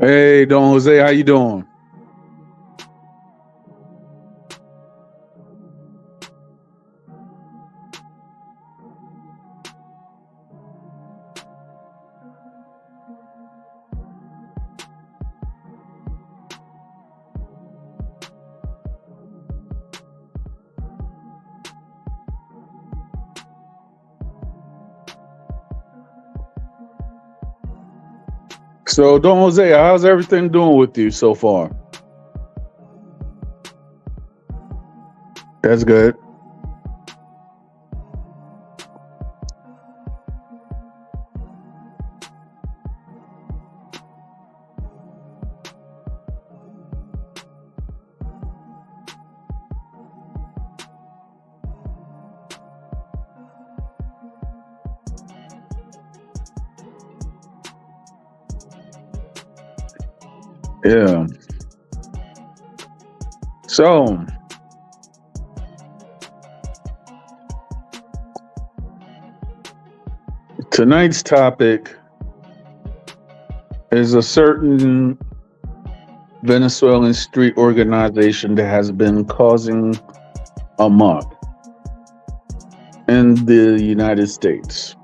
Hey, Don Jose, how you doing? So, Don Jose, how's everything doing with you so far? That's good. Yeah. So, tonight's topic is a certain Venezuelan street organization that has been causing a muck in the United States.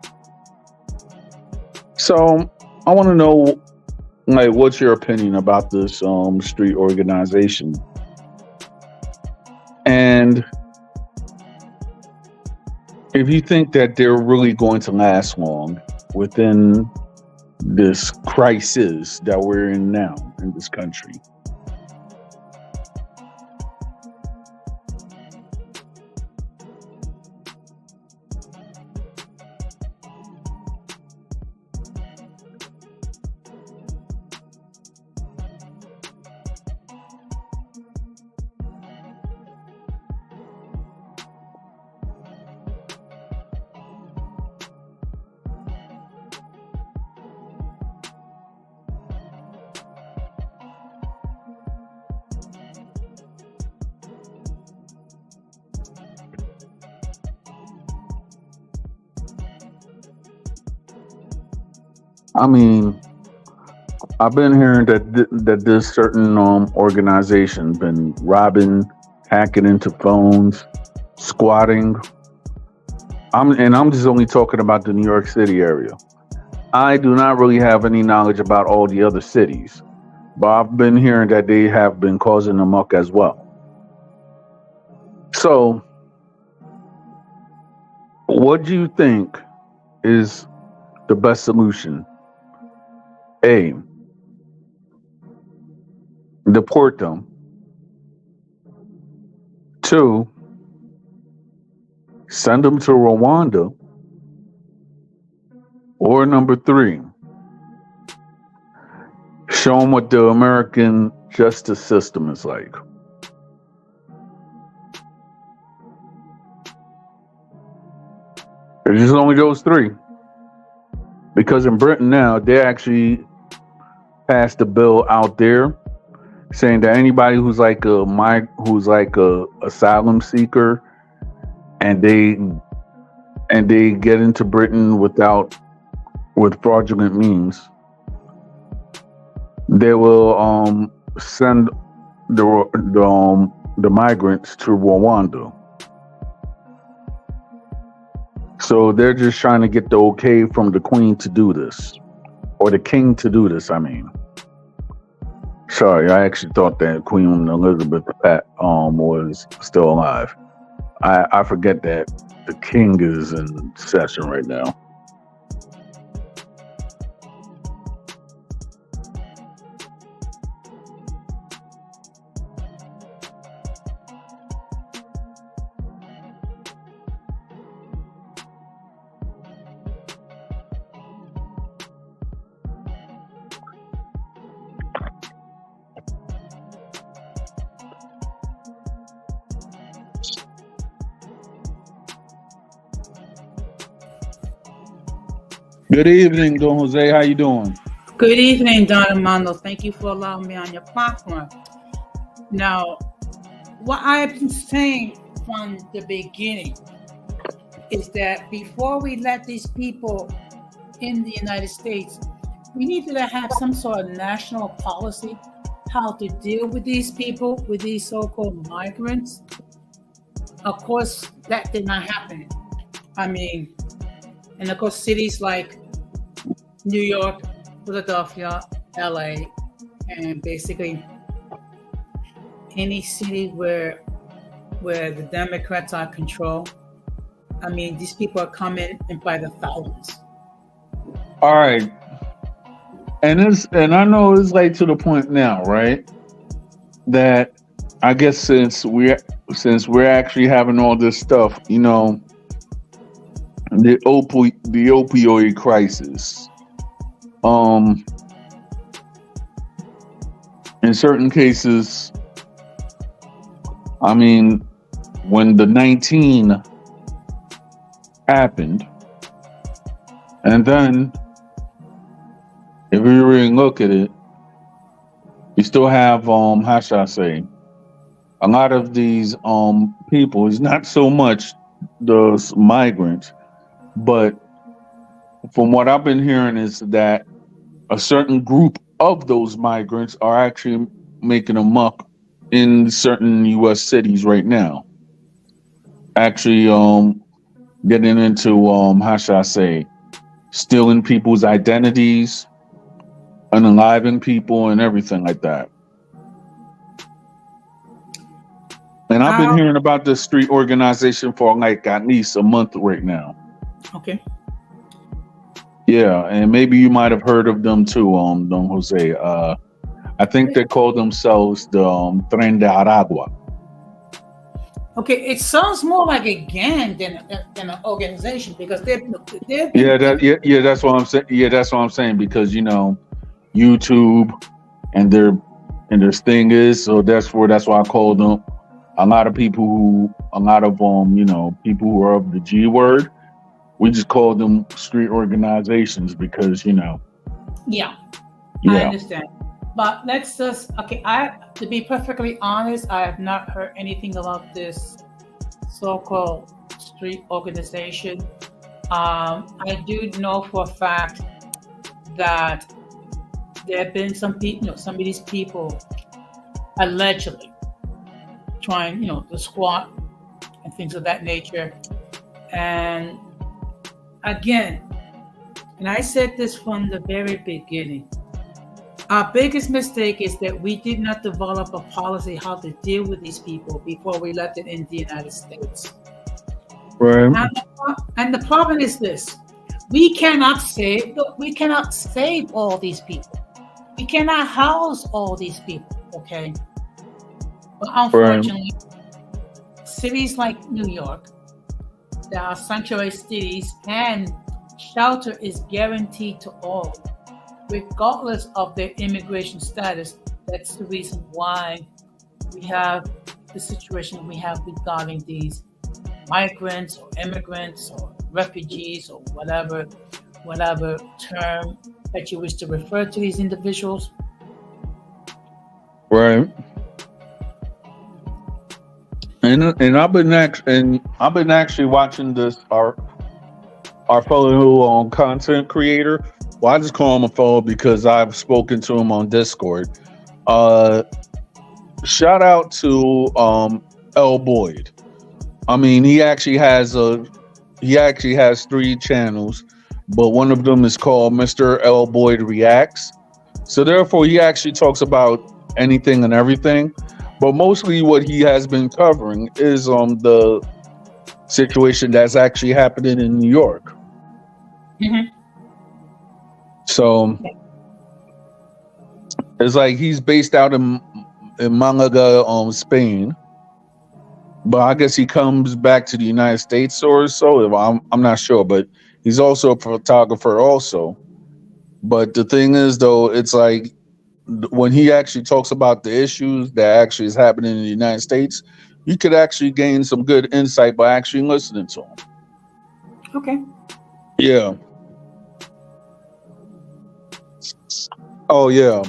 So, I want to know, like, what's your opinion about this street organization? And if you think that they're really going to last long within this crisis that we're in now in this country. I mean, I've been hearing that this certain organization been robbing, hacking into phones, squatting. I'm just only talking about the New York City area. I do not really have any knowledge about all the other cities, but I've been hearing that they have been causing a muck as well. So, what do you think is the best solution? A, deport them. Two, send them to Rwanda. Or number three, show them what the American justice system is like. There's just only those three. Because in Britain now, they actually passed a bill out there saying that anybody who's like a asylum seeker and they get into Britain with fraudulent means, they will send the migrants to Rwanda. So they're just trying to get the okay from the Queen to do this, or the King to do this. I mean, sorry, I actually thought that Queen Elizabeth was still alive. I forget that the King is in session right now. Good evening, Don Jose. How you doing? Good evening, Don Armando. Thank you for allowing me on your platform. Now, what I've been saying from the beginning is that before we let these people in the United States, we need to have some sort of national policy how to deal with these people, with these so-called migrants. Of course, that did not happen. I mean, and of course, cities like New York, Philadelphia, LA, and basically any city where the Democrats are control. I mean, these people are coming in by the thousands. All right, and I know it's like to the point now, right? That I guess since we're actually having all this stuff, the opioid crisis. Um, in certain cases, I mean, when the 19 happened, and then if you really look at it, you still have how should I say, a lot of these people. It's not so much those migrants, but from what I've been hearing is that a certain group of those migrants are actually making a muck in certain U.S. cities right now. Actually, getting into how should I say, stealing people's identities, unaliving people, and everything like that. And I've been How? hearing about this street organization for like at least a month right now. Okay. Yeah, and maybe you might have heard of them too, Don Jose. I think they call themselves the Tren de Aragua. Okay, it sounds more like a gang than an organization because they've been Yeah, that's what I'm saying. Yeah, that's what I'm saying because YouTube and their thing is so that's why I call them a lot of people who are of the G word. We just call them street organizations because yeah, I yeah. understand. But let's just okay. I to be perfectly honest, I have not heard anything about this so-called street organization. I do know for a fact that there have been some people, some of these people allegedly trying, to squat and things of that nature. And again, and I said this from the very beginning. Our biggest mistake is that we did not develop a policy how to deal with these people before we left it in the United States. Right. And the problem is this: we cannot save all these people. We cannot house all these people. Okay, but Right. unfortunately, cities like New York, there are sanctuary cities, and shelter is guaranteed to all, regardless of their immigration status. That's the reason why we have the situation we have regarding these migrants or immigrants or refugees or whatever term that you wish to refer to these individuals. Right. And I've been actually watching this our fellow who content creator. Well, I just call him a fellow because I've spoken to him on Discord. Uh, Shout out to L Boyd. I mean, he actually has three channels, but one of them is called Mr. L Boyd Reacts. So therefore, he actually talks about anything and everything. But mostly, what he has been covering is the situation that's actually happening in New York. Mhm. So it's like he's based out in Malaga, Spain, but I guess he comes back to the United States or so. I'm not sure, but he's also a photographer also. But the thing is, though, it's like when he actually talks about the issues that actually is happening in the United States, you could actually gain some good insight by actually listening to him. Okay. Yeah. Oh yeah.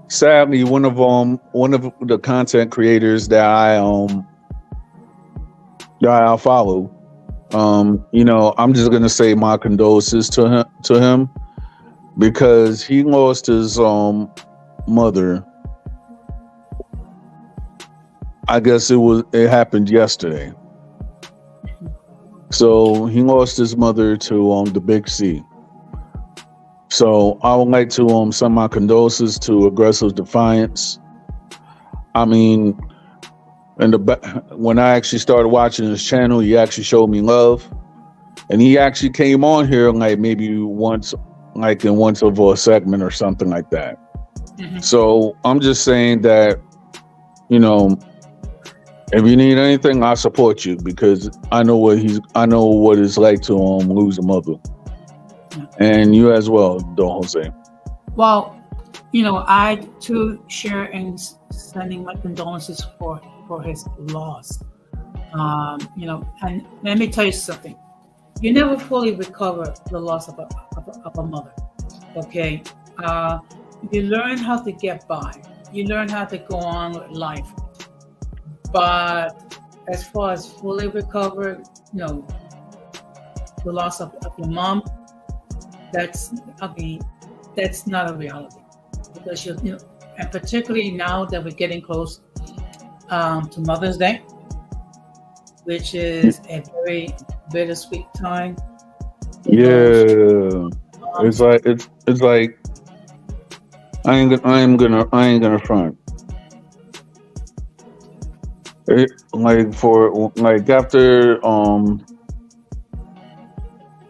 Sadly, one of the content creators that I follow, I'm just gonna say my condolences to him because he lost his mother. I guess it happened yesterday. So he lost his mother to the Big C. So I would like to send my condolences to Aggressive Defiance. I mean, when I actually started watching his channel, he actually showed me love, and he actually came on here like maybe once, like in once of a segment or something like that. So I'm just saying that, you know, if you need anything, I support you because I know what it's like to lose a mother, and you as well, Don Jose. Well, I too share in sending my condolences for his loss. And let me tell you something. You never fully recover the loss of a mother. Okay, you learn how to get by. You learn how to go on with life. But as far as fully recover, the loss of your mom, that's that's not a reality because and particularly now that we're getting close to Mother's Day, which is a very bittersweet time. Yeah, it's like I ain't gonna front.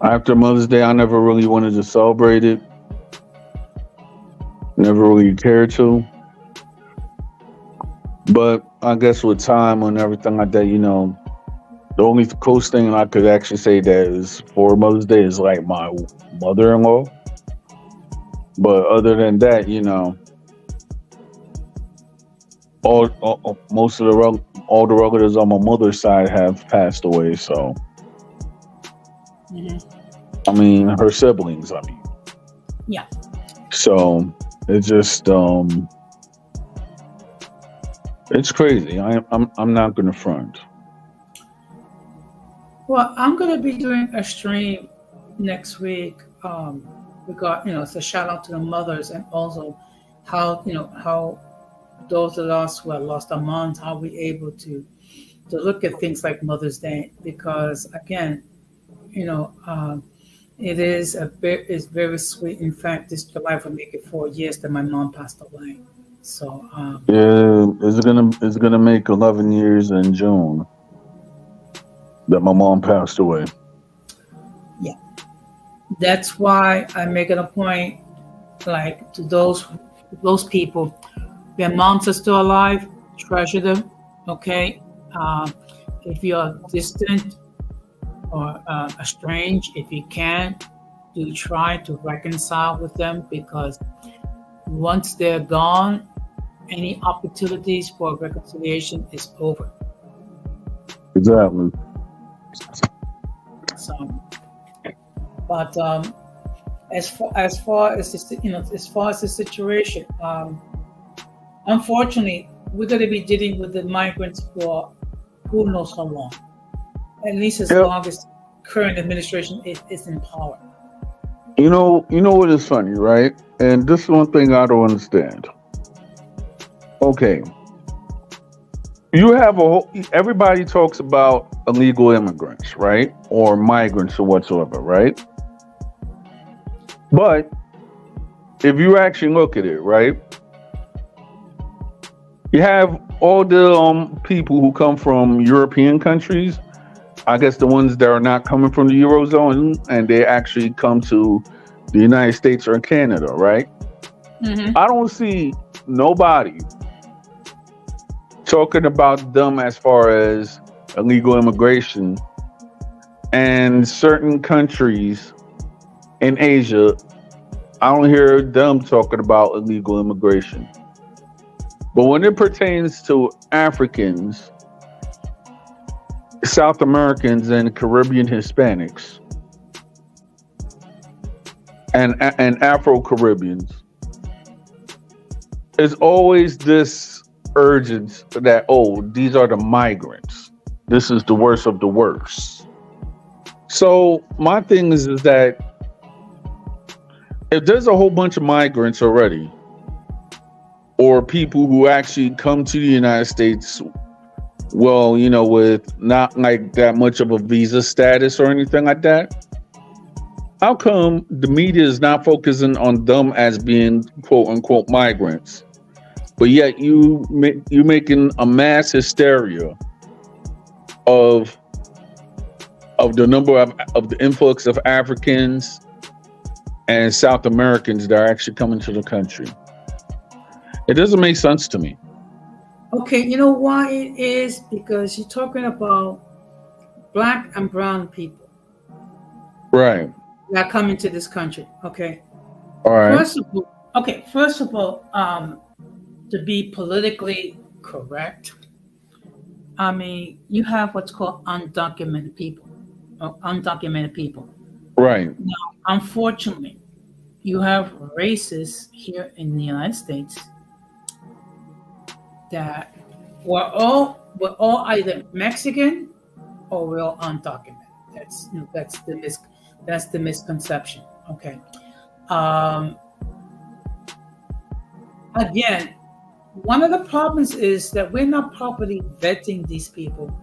After Mother's Day, I never really wanted to celebrate it. Never really cared to. But I guess with time and everything like that, the only close thing I could actually say that is for Mother's Day is like my mother-in-law. But other than that, most of all the relatives on my mother's side have passed away. So, I mean, her siblings. I mean, yeah. So it's just it's crazy. I'm not gonna front. Well, I'm gonna be doing a stream next week. It's a shout out to the mothers and also how those of us who have lost our moms, how we able to look at things like Mother's Day because again, it is it's very sweet. In fact, this July will make it 4 years that my mom passed away. So yeah, it's gonna make 11 years in June that my mom passed away. Yeah, that's why I make it a point, like to those people, their moms are still alive, treasure them. Okay, if you're distant or estranged, if you can, do try to reconcile with them because once they're gone, any opportunities for reconciliation is over. Exactly. So, but as far as this, as far as the situation, unfortunately, we're going to be dealing with the migrants for who knows how long. At least as long as current administration is in power. You know what is funny, right? And this is one thing I don't understand. Okay, you have everybody talks about illegal immigrants, right? Or migrants or whatsoever, right? But if you actually look at it, right? You have all the people who come from European countries. I guess the ones that are not coming from the Eurozone and they actually come to the United States or Canada, right? I don't see nobody talking about them as far as illegal immigration and certain countries in Asia. I don't hear them talking about illegal immigration. But when it pertains to Africans, South Americans, and Caribbean Hispanics, and Afro-Caribbeans, there's always this urgence that, oh, these are the migrants. This is the worst of the worst. So my thing is that if there's a whole bunch of migrants already, or people who actually come to the United States, well, with not like that much of a visa status or anything like that, how come the media is not focusing on them as being quote unquote migrants, but yet you making a mass hysteria of the number of the influx of Africans and South Americans that are actually coming to the country? It doesn't make sense to me. Okay, you know why it is? Because you're talking about black and brown people Right. that are coming to this country. Okay. All right. First of all, to be politically correct, I mean, you have what's called undocumented people. Undocumented people. Right. Now, unfortunately, you have racists here in the United States that we're all either Mexican or we're all undocumented. That's the misconception. Okay. Um, Again, one of the problems is that we're not properly vetting these people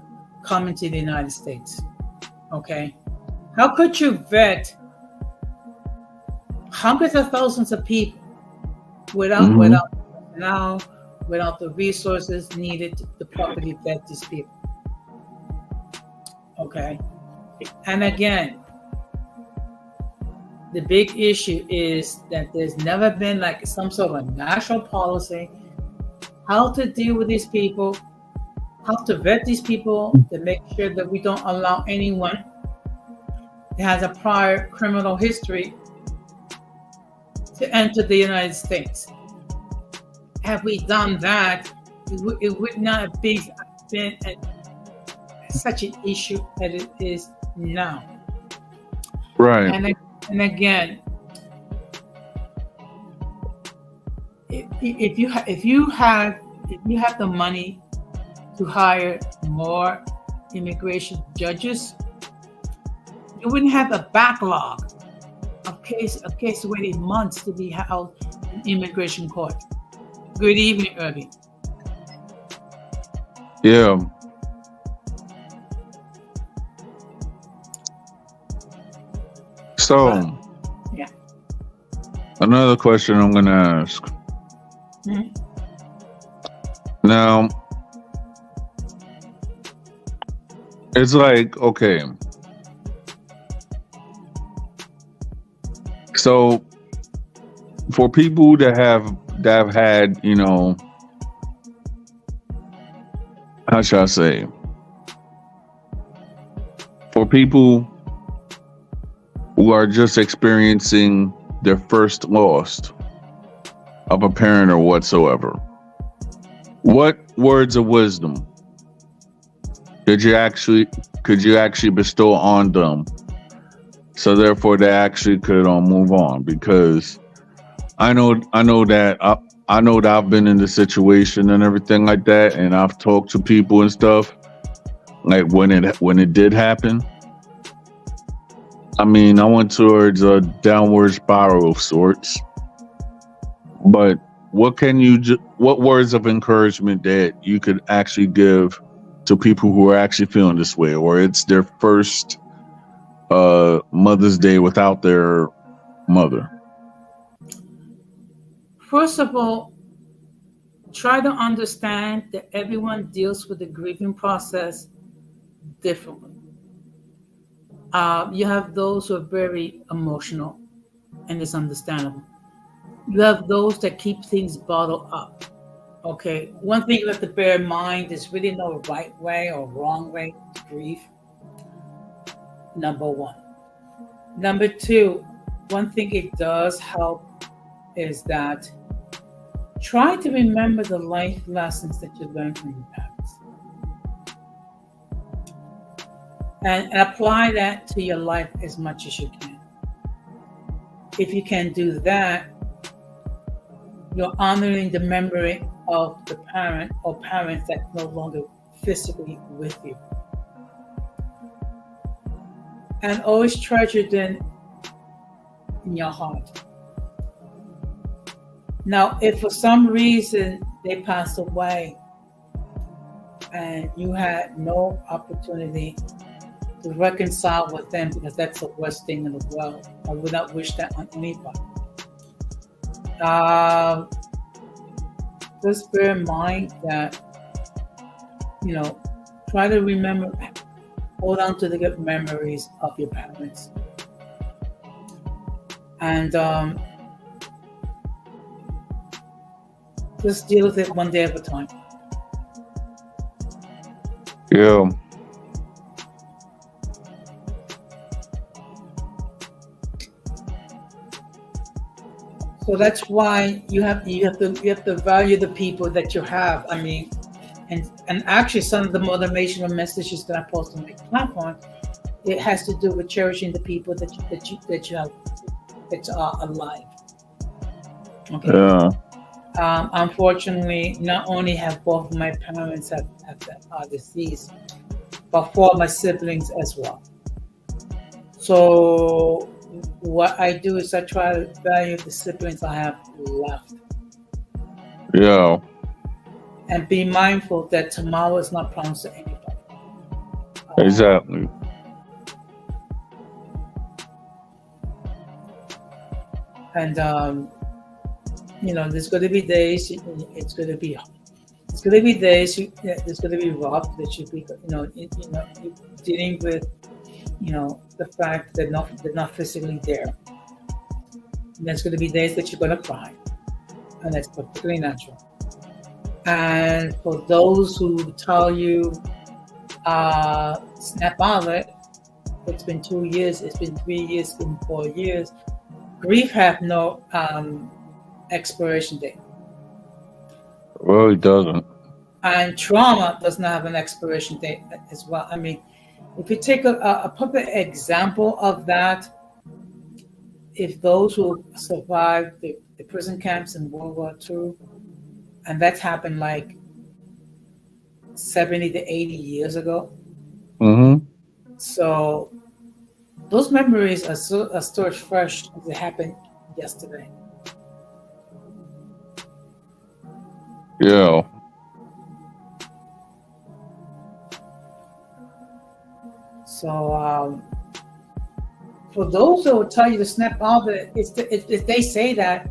coming to the United States. Okay. How could you vet hundreds of thousands of people without Mm-hmm. without now without the resources needed to properly vet these people? Okay. And again, the big issue is that there's never been like some sort of a national policy how to deal with these people, how to vet these people to make sure that we don't allow anyone that has a prior criminal history to enter the United States. Had we done that, it would not have been such an issue that it is now. Right. And again, if you have the money to hire more immigration judges, you wouldn't have a backlog of cases waiting months to be held in immigration court. Good evening, Irving. Yeah. So, Yeah. another question I'm going to ask. Mhm. Now, it's like, okay. So, for people that have had, how should I say? For people who are just experiencing their first loss of a parent or whatsoever, what words of wisdom could you actually bestow on them, so therefore they actually could move on? Because I know that I've been in the situation and everything like that, and I've talked to people and stuff. Like when it did happen, I mean, I went towards a downward spiral of sorts. But what words of encouragement that you could actually give to people who are actually feeling this way, or it's their first Mother's Day without their mother? First of all, try to understand that everyone deals with the grieving process differently. You have those who are very emotional, and it's understandable. You have those that keep things bottled up. Okay, one thing you have to bear in mind is really no right way or wrong way to grieve. Number one. Number two, one thing it does help is that try to remember the life lessons that you learned from your parents and apply that to your life as much as you can. If you can do that, you're honoring the memory of the parent or parents that no longer physically with you. and always treasure them in your heart. Now, if for some reason they pass away and you had no opportunity to reconcile with them, because that's the worst thing in the world, I would not wish that on anybody. Uh, just bear in mind that, you know, try to remember, hold on to the good memories of your parents. And just deal with it one day at a time. Yeah. So that's why you have to value the people that you have. I mean, and actually some of the motivational messages that I post on my platform, it has to do with cherishing the people that you have that are alive. Okay. Yeah. Unfortunately, not only have both of my parents are deceased, but four of my siblings as well. So what I do is I try to value the siblings I have left. Yeah. And be mindful that tomorrow is not promised to anybody. Exactly. And you know, there's going to be days. It's going to be days. There's going to be rough. That should be, dealing with, the fact that they're not physically there. And there's going to be days that you're going to cry, and that's perfectly natural. And for those who tell you, snap out of it, it's been 2 years, it's been 3 years, it's been 4 years. Grief have no expiration date. Well, it doesn't. And trauma does not have an expiration date as well. I mean, if you take a perfect example of that, if those who survived the prison camps in World War II, and that's happened like 70 to 80 years ago. Mm-hmm. So those memories are still as fresh as it happened yesterday. Yeah. So for those who will tell you to snap out of it, if they say that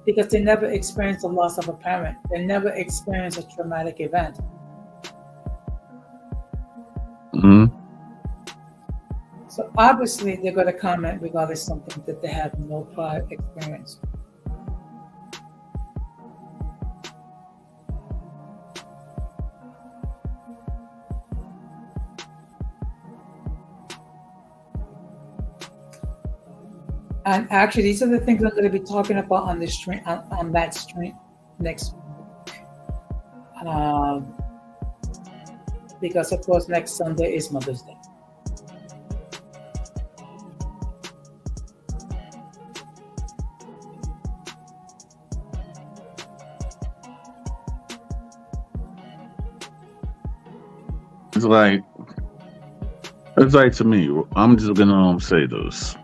because they never experienced the loss of a parent, they never experienced a traumatic event. Mm-hmm. So obviously they're going to comment regardless of something that they have no prior experience. And actually, these are the things I'm going to be talking about on this stream, on that stream next week. Because of course, next Sunday is Mother's Day. It's like to me, I'm just gonna say this.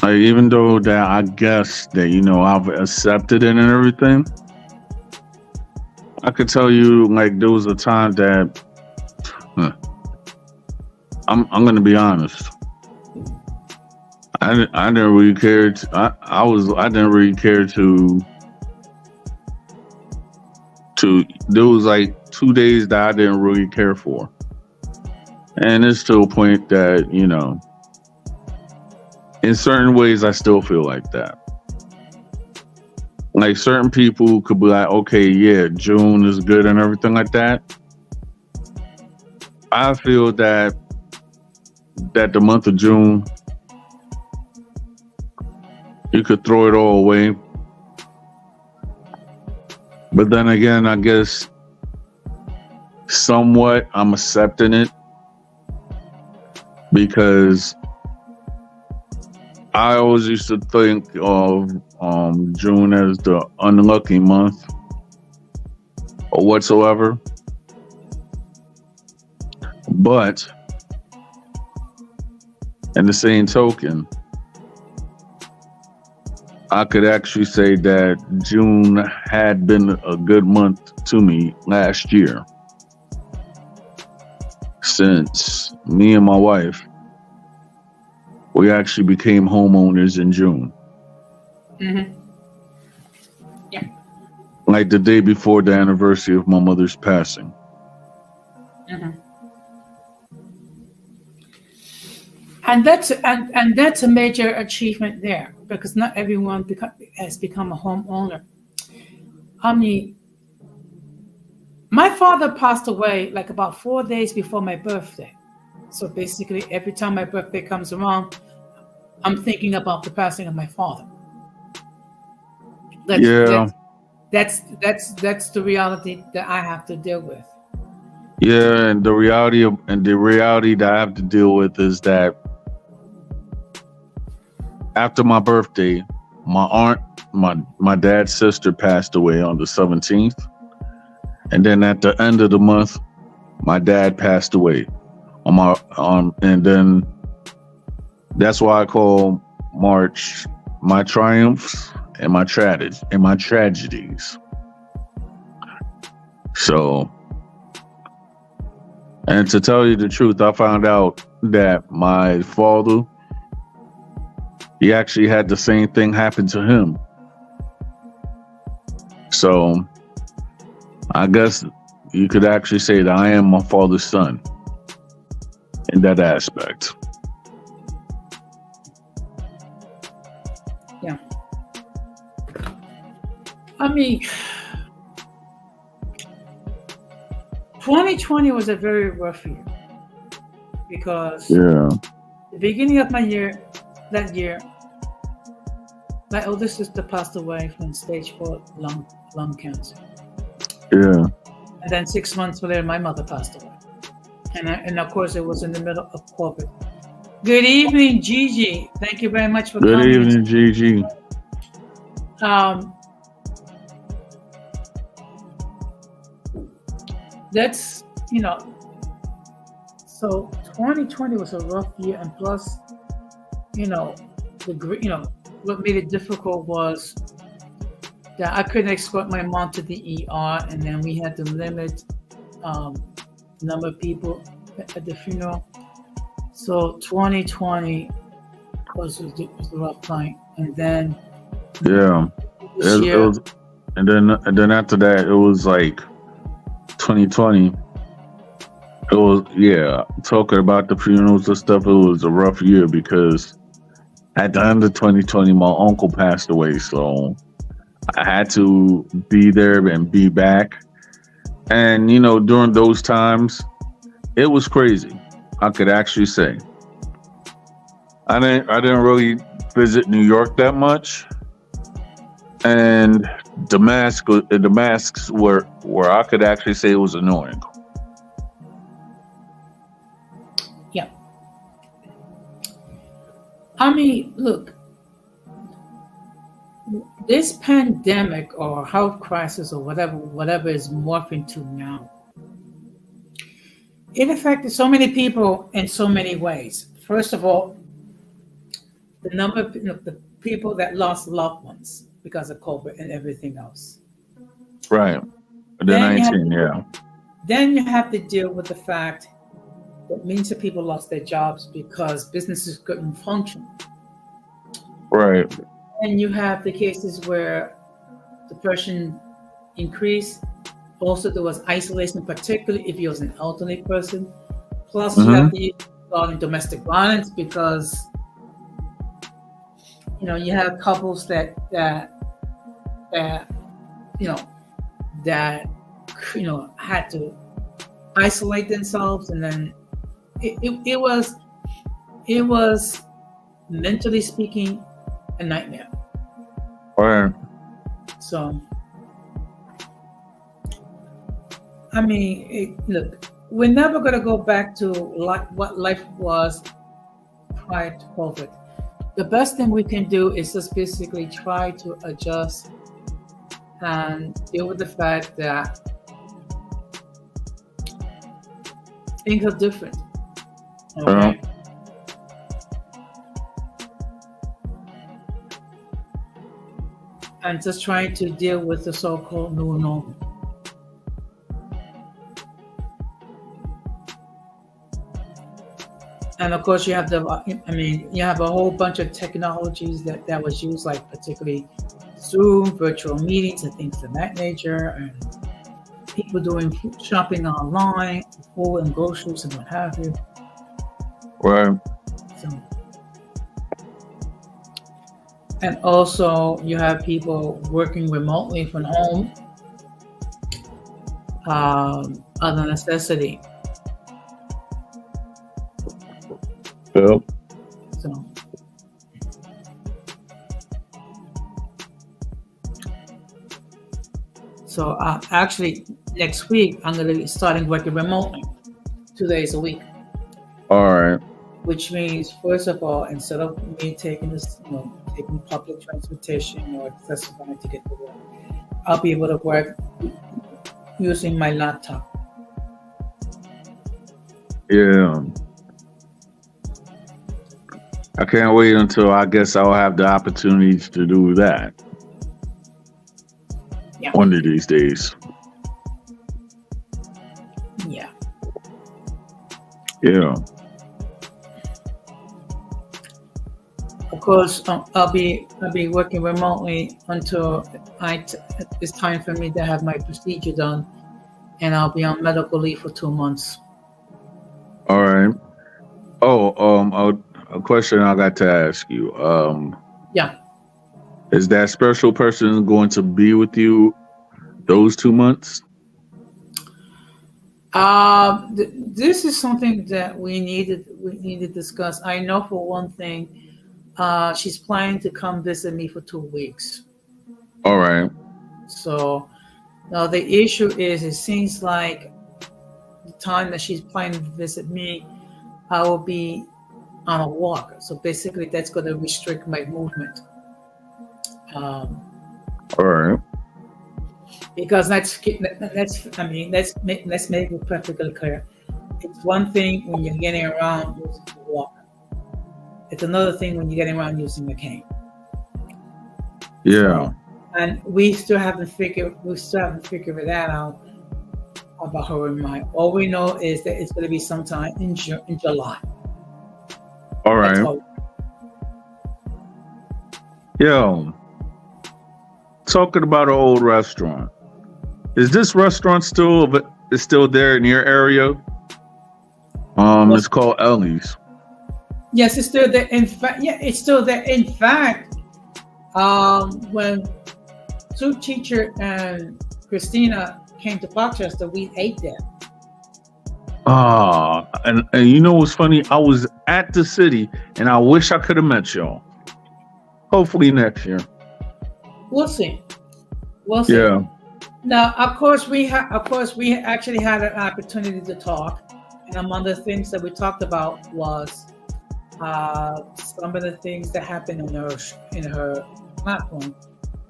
Like, even though that I guess that, I've accepted it and everything, I could tell you, like, there was a time that I'm gonna be honest. I didn't really care I didn't really care to there was like 2 days that I didn't really care for. And it's to a point that, in certain ways, I still feel like that. Like, certain people could be like, okay, yeah, June is good and everything like that. I feel that the month of June, you could throw it all away. But then again, I guess somewhat I'm accepting it because I always used to think of June as the unlucky month or whatsoever. But In the same token, I could actually say that June had been a good month to me last year, since me and my wife, we actually became homeowners in June, Mm-hmm. Yeah. like the day before the anniversary of my mother's passing. Mm-hmm. And that's a major achievement there because not everyone has become a homeowner. I mean, my father passed away like about 4 days before my birthday. So basically, every time my birthday comes around, I'm thinking about the passing of my father. That's Yeah, that's that's the reality that I have to deal with. yeah, and the reality that I have to deal with is that after my birthday, my aunt, my dad's sister passed away on the 17th, and then at the end of the month, my dad passed away and then that's why I call March my triumphs and my tragedies. So, and to tell you the truth, I found out that my father, he actually had the same thing happen to him. So, I guess you could actually say that I am my father's son in that aspect. Yeah. I mean, 2020 was a very rough year because Yeah, the beginning of that year, my older sister passed away from stage 4 lung cancer. yeah. And then 6 months later, my mother passed away. And of course, it was in the middle of COVID. Good evening, Gigi. Thank you very much for Good coming. evening, Gigi. That's, so 2020 was a rough year. And plus, what made it difficult was that I couldn't escort my mom to the ER, and then we had to limit the number of people at the funeral. So 2020 was a rough time, and then Yeah, this it year, was, and then after that, it was like 2020. It was, yeah. Talking about the funerals and stuff, it was a rough year because at the end of 2020, my uncle passed away, so I had to be there and be back. And during those times, it was crazy. I could actually say I didn't really visit New York that much, and the masks were where I could actually say it was annoying. yeah. I mean, look, this pandemic or health crisis or whatever is morphing to now, it affected so many people in so many ways. First of all, the number of the people that lost loved ones because of COVID and everything else. Right. The Then you have 19, yeah. then you have to deal with the fact that millions of people lost their jobs because businesses couldn't function. Right. And you have the cases where depression increased. Also, there was isolation, particularly if you was an elderly person. Plus, you have the issue regarding domestic violence because you have couples that you know that had to isolate themselves, and then it was mentally speaking a nightmare. Right. So I mean, look, we're never going to go back to what life was prior to COVID. The best thing we can do is just basically try to adjust and deal with the fact that things are different. Okay. and just trying to deal with the so-called new normal. And of course, you have you have a whole bunch of technologies that was used, like particularly Zoom, virtual meetings, and things of that nature, and people doing shopping online, food and groceries and what have you. Right. So, and also, you have people working remotely from home, out of necessity. Yep. So, actually, next week I'm going to be starting working remotely, 2 days a week. All right. Which means, first of all, instead of me taking taking public transportation or accessibly to get to work, I'll be able to work using my laptop. Yeah. I can't wait until I guess I'll have the opportunities to do that. Yeah. One of these days. Yeah. Yeah. Of course, I'll be working remotely until it's time for me to have my procedure done, and I'll be on medical leave for 2 months. All right. Oh, a question I got to ask you. Yeah. Is that special person going to be with you those 2 months? This is something that we need to discuss. I know for one thing, she's planning to come visit me for 2 weeks. All right. So now the issue is, it seems like the time that she's planning to visit me, I will be on a walk. So basically, that's going to restrict my movement. All right. Because let's make it perfectly clear. It's one thing when you're getting around using a walker. It's another thing when you're getting around using a cane. Yeah. And we still haven't figured that out about her and mine. All we know is that it's going to be sometime in July. All right. Yo, talking about an old restaurant. Is this restaurant still there in your area? It's called Ellie's. Yes, it's still there. In fact, it's still there. In fact, when Sue Teacher and Christina came to Rochester, we ate there. And you know what's funny? I was at the city, and I wish I could have met y'all. Hopefully next year. We'll see. Yeah. Now, of course, we actually had an opportunity to talk, and among the things that we talked about was some of the things that happened in her platform,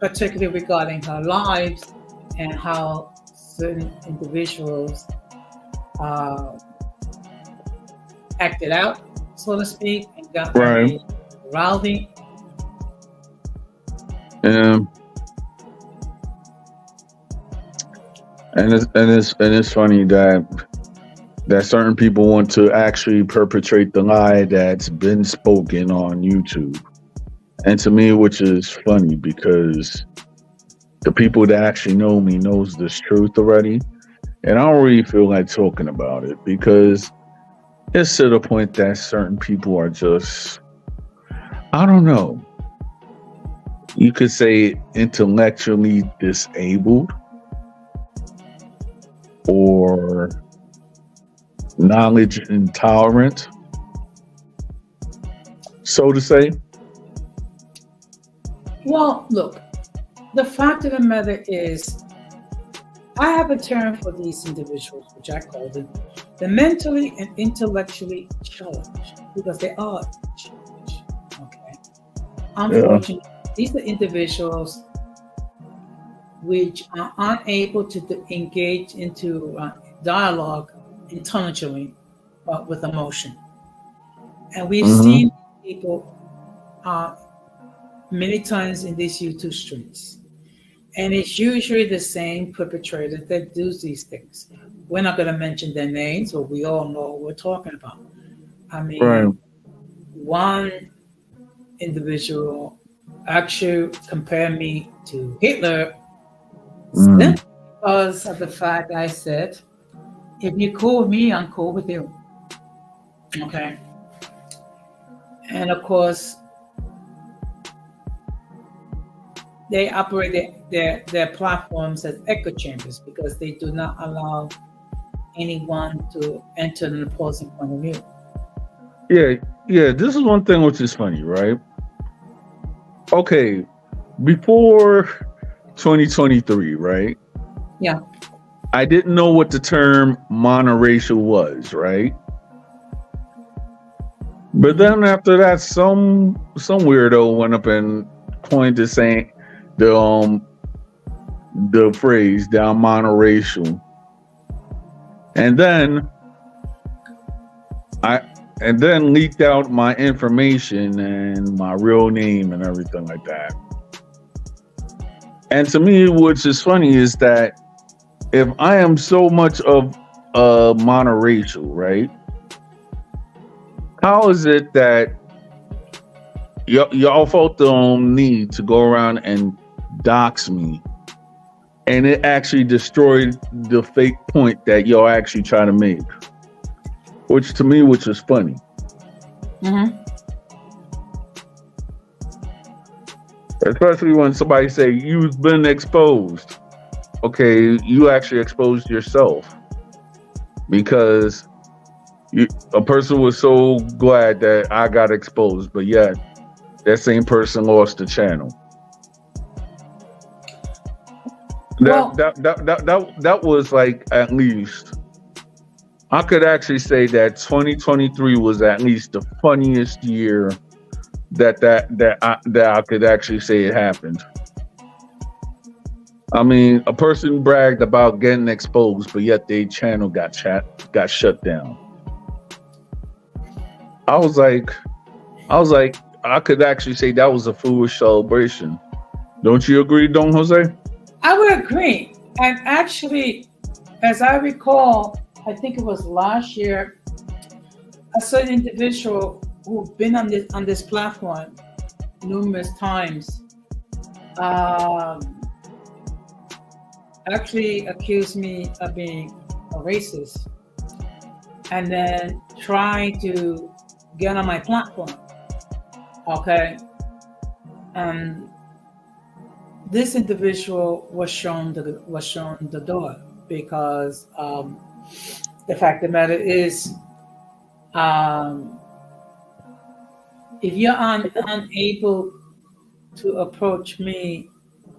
particularly regarding her lives and how certain individuals acted out, so to speak, and got very rowdy. And it's funny that certain people want to actually perpetrate the lie that's been spoken on YouTube. And to me, which is funny, because the people that actually know me knows this truth already. And I don't really feel like talking about it, because it's to the point that certain people are just, I don't know, you could say intellectually disabled or knowledge intolerant, so to say. Well, look, the fact of the matter is, I have a term for these individuals, which I call them the mentally and intellectually challenged, because they are challenged. Okay. Unfortunately, these are individuals which are unable to engage into dialogue intelligently, but with emotion. And we've seen people many times in these YouTube streets. And it's usually the same perpetrators that do these things. We're not going to mention their names, but we all know what we're talking about. I Right. mean, one individual actually compared me to Hitler Mm. simply because of the fact I said, if you're cool with me, I'm cool with you. Okay. And of course, they operate their platforms as echo chambers because they do not allow anyone to enter an opposing point of view. Yeah, yeah. This is one thing which is funny, right? Okay, before 2023, right? Yeah. I didn't know what the term monoracial was, right? But Hmm. then after that, some weirdo went up and coined the saying the phrase "down monoracial," and then I and then leaked out my information and my real name and everything like that. And to me, what's just funny is that if I am so much of a monoracial, right? How is it that y'all felt the need to go around and dox me, and it actually destroyed the fake point that y'all actually try to make, which to me, which is funny, Hmm. especially when somebody say you've been exposed. Okay, you actually exposed yourself because a person was so glad that I got exposed, but yet that same person lost the channel. That Well, that that that that was like at least I could actually say that 2023 was at least the funniest year that I could actually say it happened. I mean, a person bragged about getting exposed, but yet their channel got shut down. I was like, I was like, I could actually say that was a foolish celebration. Don't you agree, Don Jose? I would agree. And actually, as I recall, I think it was last year, a certain individual who've been on this platform numerous times um, actually accused me of being a racist and then trying to get on my platform. Okay. And this individual was shown the door because the fact of the matter is, um, if you're unable to approach me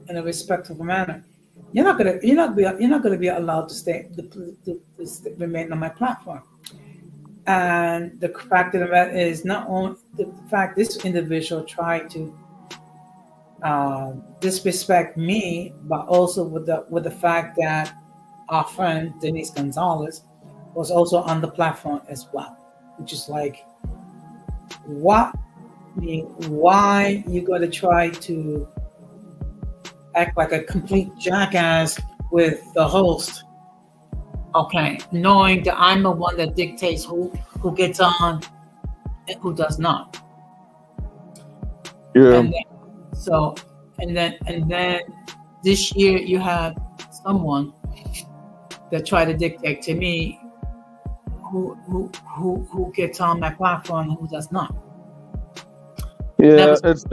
in a respectful manner, you're not gonna be allowed to remain on my platform. And the fact of the matter is, not only the fact this individual tried to disrespect me, but also with the fact that our friend Denise Gonzalez was also on the platform as well, which is like, what? I mean, why you got to try to act like a complete jackass with the host? Okay, knowing that I'm the one that dictates who gets on and who does not, Yeah, and then, so and then this year you had someone that tried to dictate to me who gets on my platform and who does not. That yeah. was,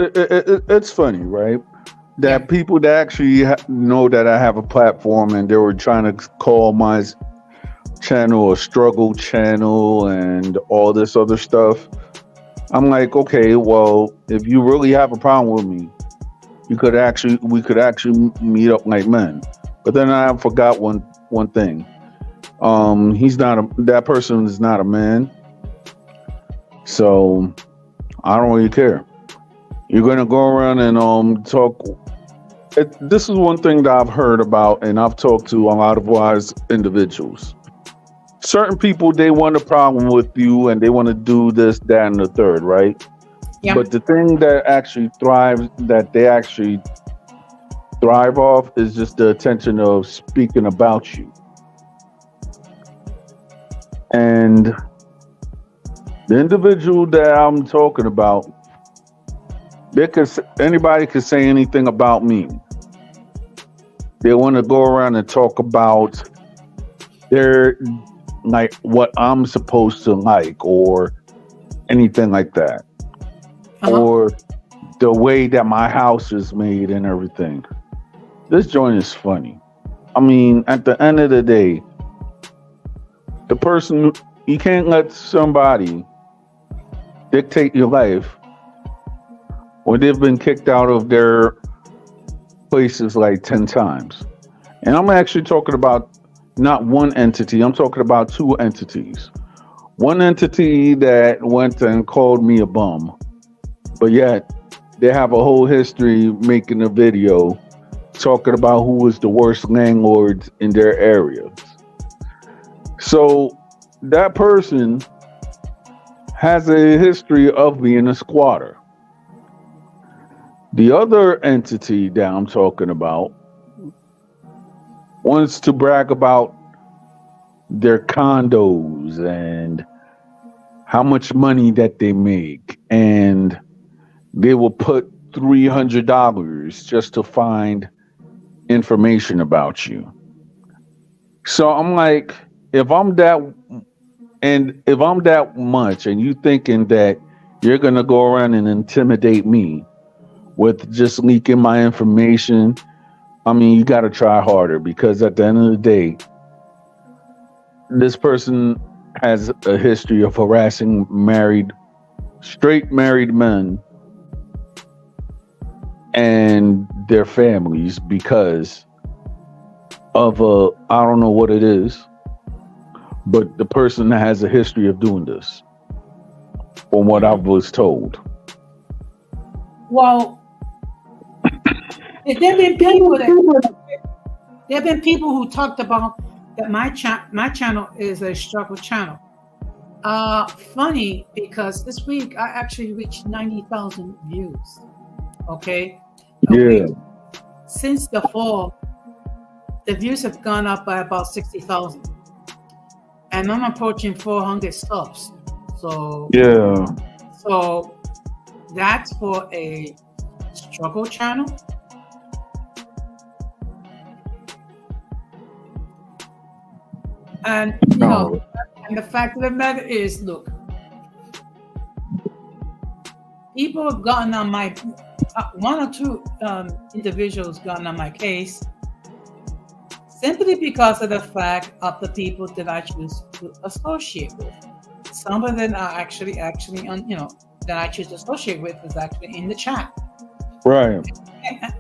It's funny, right? yeah. That people that actually know that I have a platform and they were trying to call my channel a struggle channel and all this other stuff. I'm like, okay, well, if you really have a problem with me, we could actually meet up like men. But then I forgot one thing. He's not that person is not a man, so I don't really care. You're gonna go around and talk. This is one thing that I've heard about, and I've talked to a lot of wise individuals. Certain people they want a problem with you, and they want to do this, that, and the third, right? Yeah. But the thing that actually thrives, that they actually Thrive off is just the attention of speaking about you. And the individual that I'm talking about, anybody could say anything about me. They want to go around and talk about their like what I'm supposed to like or anything like that. Uh-huh. Or the way that my house is made and everything. This joint is funny. I mean, at the end of the day, the person you can't let somebody dictate your life when they've been kicked out of their places like 10 times. And I'm actually talking about not one entity, I'm talking about two entities. One entity that went and called me a bum, but yet they have a whole history making a video talking about who was the worst landlords in their areas. So that person has a history of being a squatter. The other entity that I'm talking about wants to brag about their condos and how much money that they make. And they will put $300 just to find information about you. So I'm like, if I'm that if I'm that much and you thinking that you're gonna go around and intimidate me with just leaking my information, I mean, you got to try harder because at the end of the day, this person has a history of harassing straight married men and their families because of I don't know what it is, but the person has a history of doing this, from what I Mhm. was told. Well, there have been people that there have been people who talked about that my channel is a struggle channel. Funny because this week I actually reached 90,000 views. Okay, a Yeah, week since the fall, the views have gone up by about 60,000, and I'm approaching 400 subs. So, yeah, so that's for a struggle channel. And no, and the fact of the matter is, look, people have gotten on my one or two individuals gotten on my case simply because of the fact of the people that I choose to associate with. Some of them are actually on that I choose to associate with is actually in the chat. right,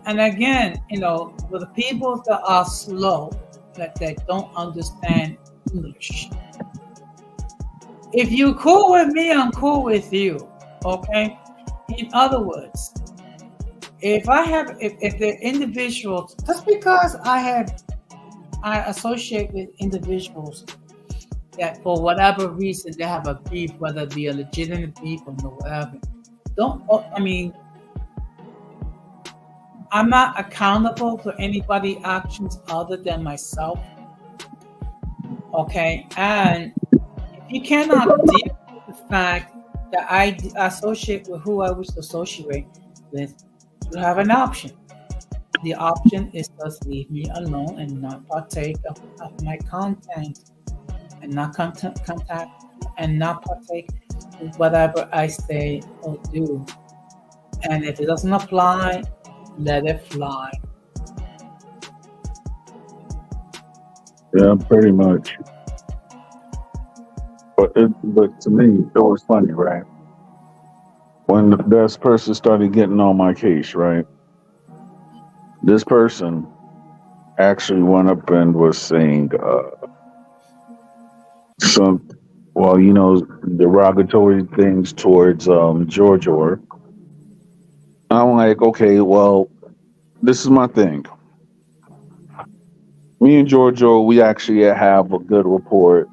And again, with the people that are slow, that don't understand English. If you cool with me, I'm cool with you. Okay. In other words, if the individuals, just because I associate with individuals that for whatever reason they have a beef, whether it be a legitimate beef or no whatever, don't I mean I'm not accountable for anybody's actions other than myself. Okay, and if you cannot deal with the fact that I associate with who I wish to associate with, you have an option. The option is just leave me alone and not partake of my content and not contact and not partake with whatever I say or do. And if it doesn't apply, let it fly. yeah, pretty much. But to me, it was funny, right? When this person started getting on my case, right? This person actually went up and was saying some, well, derogatory things towards Georgia. I'm like, okay, well, this is my thing. Me and Giorgio, we actually have a good rapport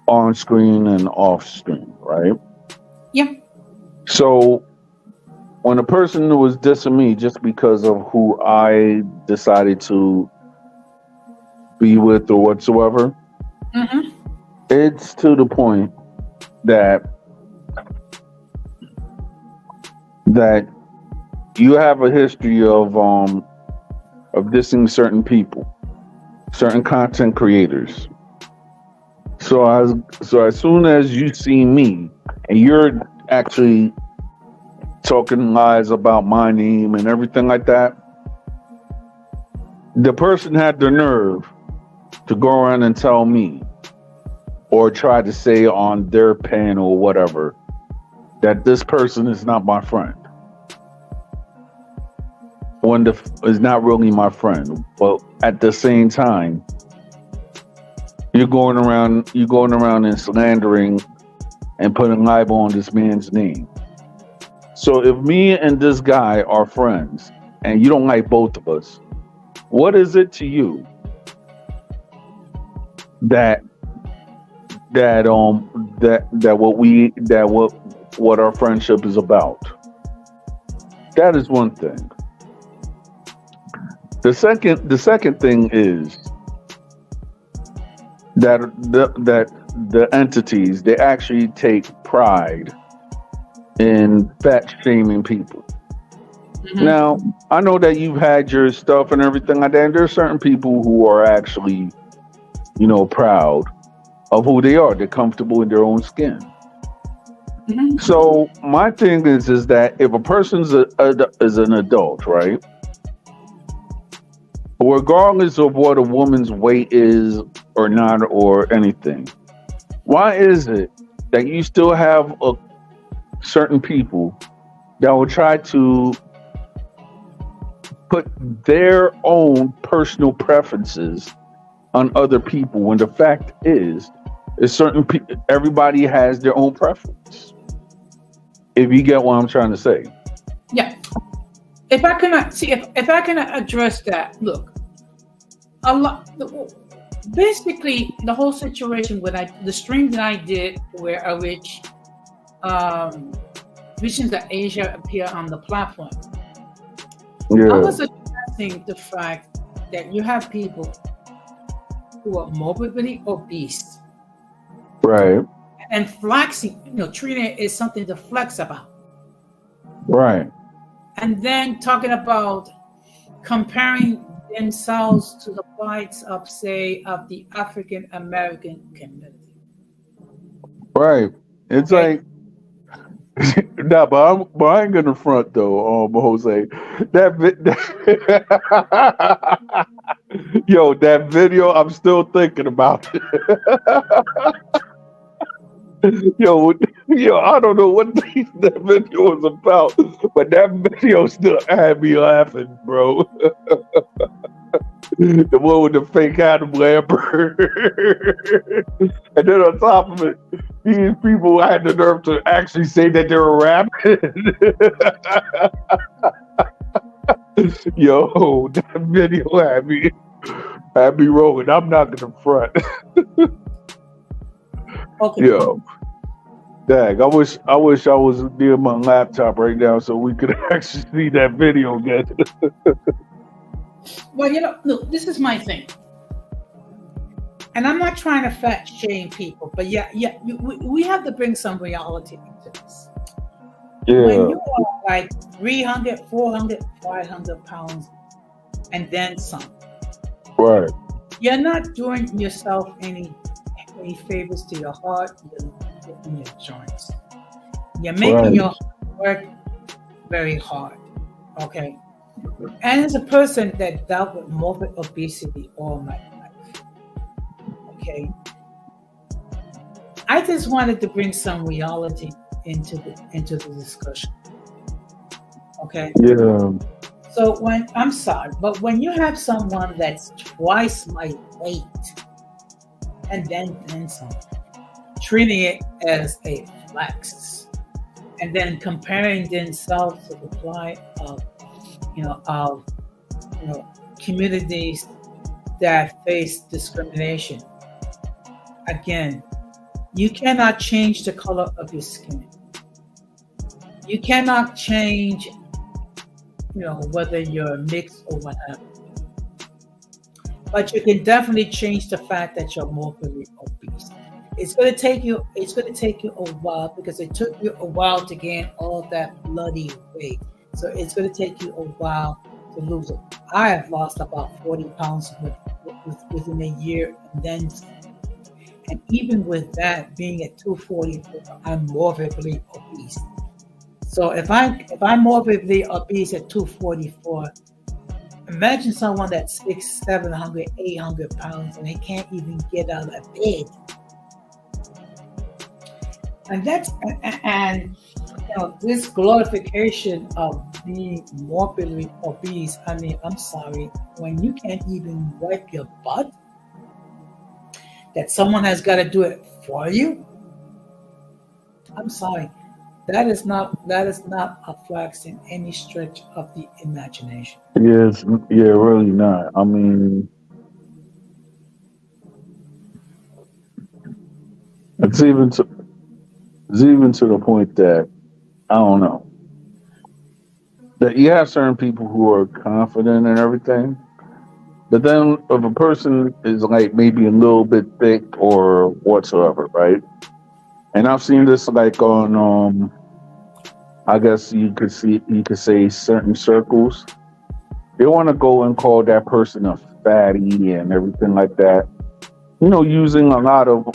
on screen and off screen, right? Yeah. So when a person was dissing me just because of who I decided to be with or whatsoever, Mm-hmm. it's to the point that that you have a history of dissing certain people, certain content creators. So as soon as you see me and you're actually talking lies about my name and everything like that, the person had the nerve to go around and tell me or try to say on their pen or whatever that this person is not my friend. When is not really my friend, but at the same time, you're going around and slandering and putting libel on this man's name. So if me and this guy are friends and you don't like both of us, what is it to you that what our friendship is about? That is one thing. The second thing is that the entities, they actually take pride in fat shaming people. Mm-hmm. Now, I know that you've had your stuff and everything like that, and there's certain people who are actually, proud of who they are. They're comfortable in their own skin. Mm-hmm. So my thing is that if a person's is an adult, right? Regardless of what a woman's weight is or not or anything, why is it that you still have certain people that will try to put their own personal preferences on other people when the fact is everybody has their own preference? If you get what I'm trying to say. Yeah. If I can see if I can address that, look, a lot. Basically, the whole situation with the stream that I did, where which visions of Asia appear on the platform, I Yeah. was addressing the fact that you have people who are morbidly obese Right. and flexing, treating it as something to flex about, Right. and then talking about comparing themselves to the plights of, say, of the African American community. Right. It's Okay. like nah, but I ain't gonna front though, Jose. Yo, that video, I'm still thinking about it. Yo, I don't know what that video was about, but that video still had me laughing, bro. The one with the fake Adam Lambert. And then on top of it, these people had the nerve to actually say that they were rapping. Yo, that video had me rolling. I'm not gonna front. Okay. Yo, dang, I wish I was near my laptop right now so we could actually see that video again. Well, look, this is my thing. And I'm not trying to fat shame people, but we have to bring some reality into this. When Yeah, you are like 300, 400, 500 pounds and then some, right, you're not doing yourself any favors to your heart, in your joints. You're making right, your heart work very hard. Okay. And as a person that dealt with morbid obesity all my life, okay, I just wanted to bring some reality into the discussion. Okay. yeah, So I'm sorry, but when you have someone that's twice my weight and then some, treating it as a flex, and then comparing themselves to the plight of communities that face discrimination. Again, you cannot change the color of your skin. You cannot change, whether you're mixed or whatever. But you can definitely change the fact that you're morbidly obese. It's gonna take you a while because it took you a while to gain all that bloody weight. So it's gonna take you a while to lose it. I have lost about 40 pounds within a year, and then and even with that being at 244, I'm morbidly obese. So if I'm morbidly obese at 244, imagine someone that's 600, 700, 800 pounds and they can't even get out of bed. And this glorification of being morbidly obese. I mean, I'm sorry, when you can't even wipe your butt, that someone has got to do it for you. I'm sorry. That is not a flex in any stretch of the imagination. Yes, yeah, really not. I mean, it's even to the point that I don't know that you have certain people who are confident and everything, but then if a person is like maybe a little bit thick or whatsoever, right? And I've seen this like on I guess you could say certain circles. They want to go and call that person a fatty and everything like that. Using a lot of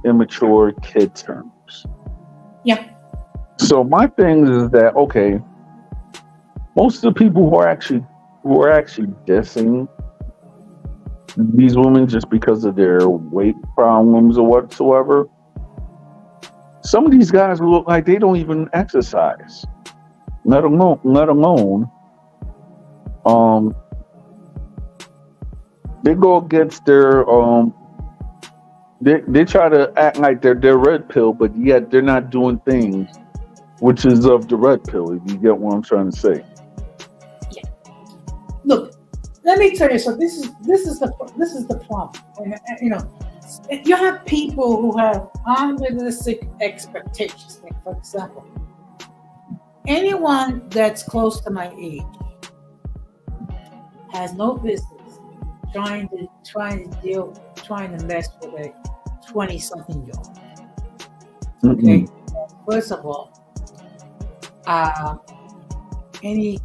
immature kid terms. Yeah. So my thing is that okay, most of the people who are actually dissing these women just because of their weight problems or whatsoever, some of these guys look like they don't even exercise, let alone um they go against their they try to act like they're red pill, but yet they're not doing things which is of the red pill, if you get what I'm trying to say. Yeah. Look, let me tell you. So this is the problem. You have people who have unrealistic expectations. Like, for example, anyone that's close to my age has no business trying to mess with a 20-something-year-old. Okay, Mm-mm. first of all, uh, any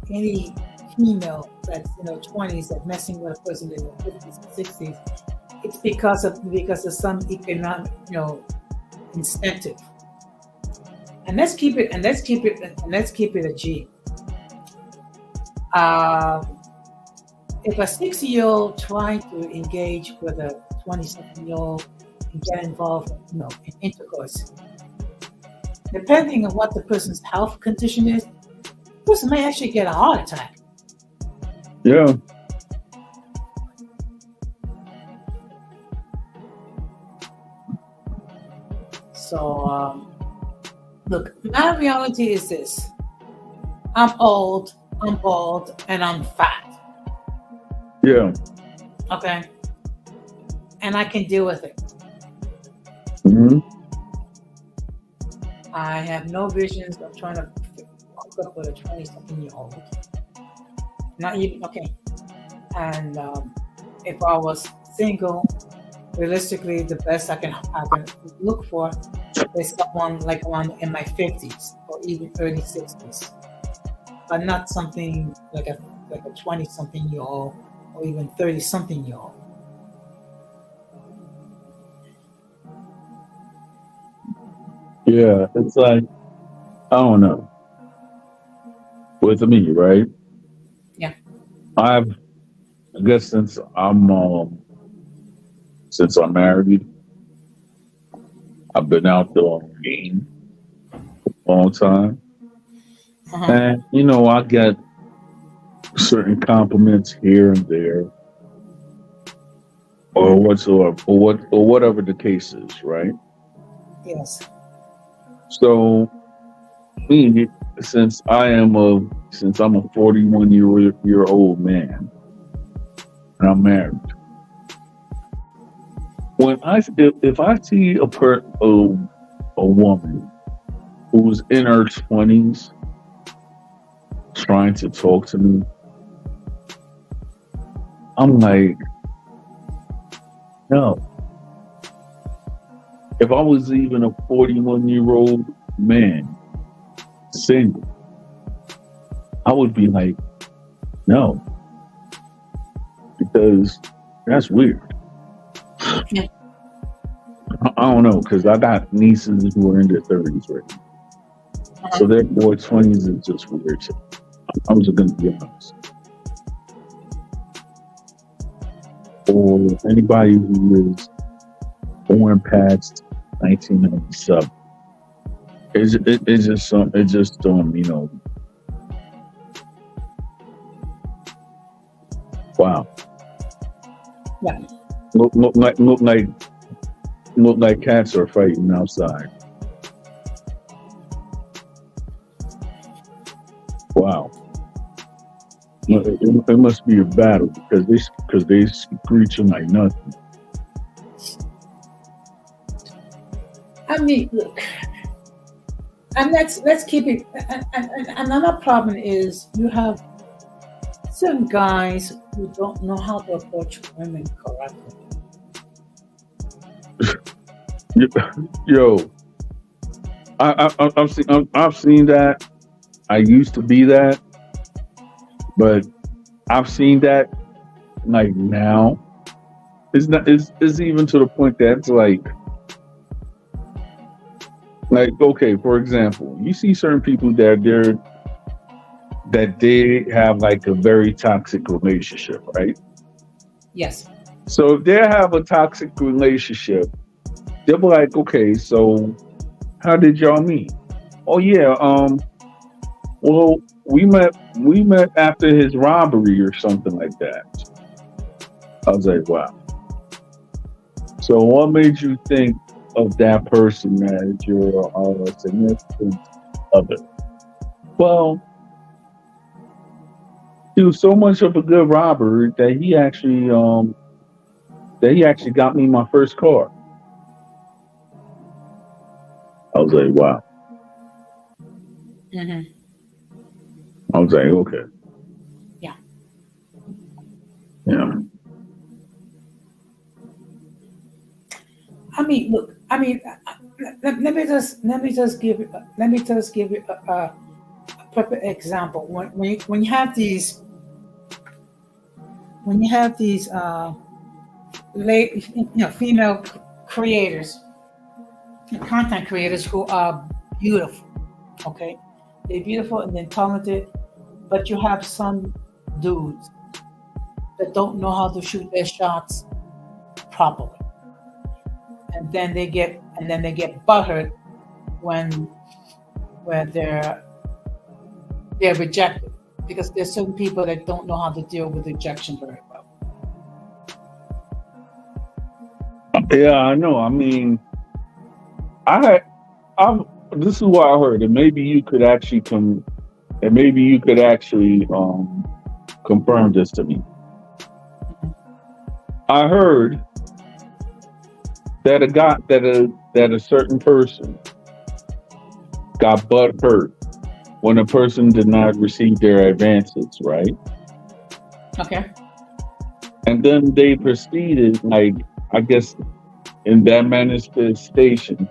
female that's 20s that messing with a person in the 50s and 60s, it's because of some economic incentive. And let's keep it a G. Uh, if a 60-year-old trying to engage with a 20-something-year-old and get involved, in intercourse, depending on what the person's health condition is, the person may actually get a heart attack. Yeah. So, look, my reality is this: I'm old, I'm bald, and I'm fat. Yeah. Okay, and I can deal with it. Hmm. I have no visions of trying to hook up with a 20-something-year-old. Not even okay. And if I was single, realistically, the best I can look for is someone like around in my 50s or even early 60s, but not something like a 20-something-year-old or even 30-something-year-old. Yeah. It's like I don't know. With me, right? Yeah. I've I guess since I'm married, I've been out there on the game a long time, Uh-huh. and I get certain compliments here and there, or whatsoever, or whatever the case is, right? Yes. So me, since I'm a 41 year old man and I'm married, if I see a woman who who's in her 20s trying to talk to me. I'm like, no. If I was even a 41-year-old man, single, I would be like, no, because that's weird. Yeah. I don't know, because I got nieces who are in their 30s right now. So their boy 20s is just weird. I'm just going to be honest. Or anybody who is born past 1997. It's just wow. Yeah. Look like cats are fighting outside. Wow. It must be a battle because they screeching like nothing. I mean, look, and let's keep it. And another problem is you have some guys who don't know how to approach women correctly. Yo, I've seen that. I used to be that, but I've seen that like now. It's not. It's even to the point that it's like okay. For example, you see certain people that they have like a very toxic relationship, right? Yes. So if they have a toxic relationship, they'll be like, okay, so how did y'all meet? Oh yeah, well we met after his robbery or something like that. I was like, wow. So what made you think of that person as your significant other? Well, he was so much of a good robber that he actually got me my first car. I was like, wow. Mm-hmm. I was like, okay. Yeah. Yeah. I mean, look. I mean, let me just give you a perfect example. When you have these female creators, content creators who are beautiful. Okay, they're beautiful and then talented, but you have some dudes that don't know how to shoot their shots properly, and then they get butthurt when they're rejected, because there's certain people that don't know how to deal with rejection very well. Yeah, I know. I mean, I this is what I heard, and maybe you could actually confirm this to me. I heard that a certain person got butt hurt when a person did not receive their advances, right? Okay. And then they proceeded, like, I guess, in that manifestation,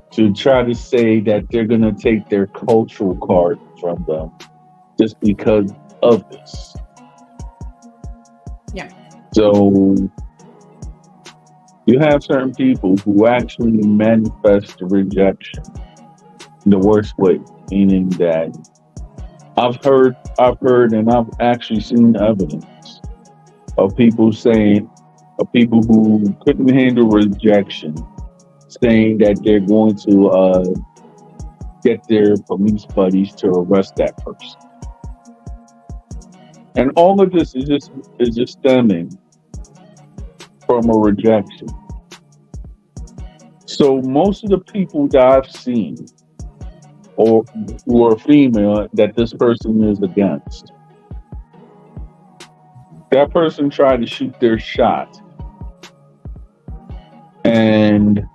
to try to say that they're gonna take their cultural card from them just because of this. Yeah. So you have certain people who actually manifest rejection in the worst way, meaning that I've heard, and I've actually seen evidence of people who couldn't handle rejection, saying that they're going to get their police buddies to arrest that person. And all of this is just stemming from a rejection. So most of the people that I've seen, or who are female, that this person is against, that person tried to shoot their shot, and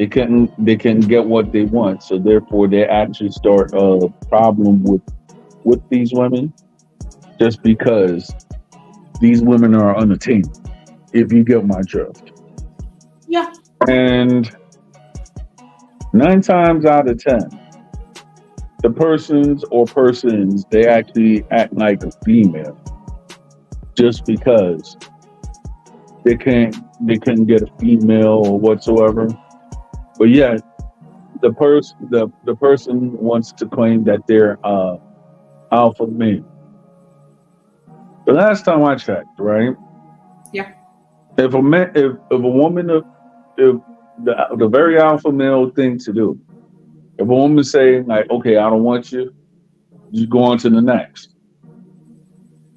they can get what they want, so therefore they actually start a problem with these women just because these women are unattainable. If you get my drift, Yeah. and 9 times out of 10, the persons or persons they actually act like a female just because they couldn't get a female or whatsoever. But yeah, the person wants to claim that they're alpha male. The last time I checked, right? Yeah. If a woman if the very alpha male thing to do, if a woman saying like, okay, I don't want you, you go on to the next.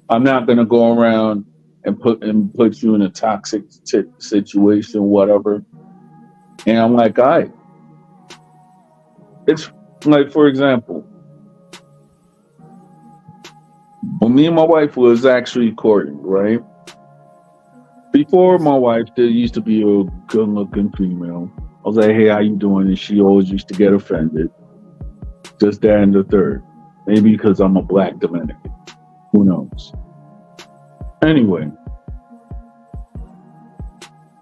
I'm not gonna go around and put you in a toxic situation, whatever. And I'm like, all right, it's like for example, when me and my wife was actually courting, right? Before Yes. my wife, there used to be a good-looking female. I was like, "Hey, how you doing?" And she always used to get offended. Just that and the third. Maybe because I'm a black Dominican. Who knows? Anyway,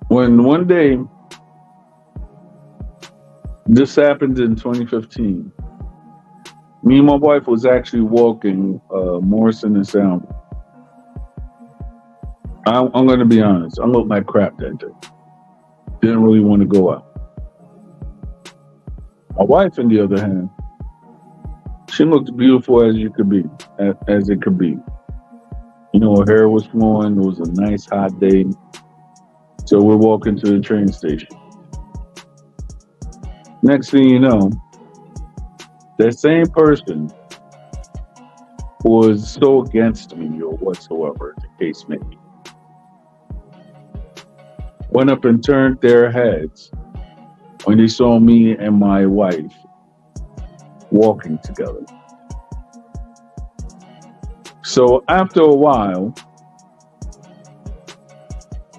when one day this happened in 2015, me and my wife was actually walking Morrison and Sound. I'm going to be honest. I looked like crap that day. Didn't really want to go out. My wife, on the other hand, she looked beautiful as you could be, as it could be. You know, her hair was flowing. It was a nice hot day. So we're walking to the train station. Next thing you know, that same person was so against me or whatsoever, the case may be, went up and turned their heads when they saw me and my wife walking together. So after a while,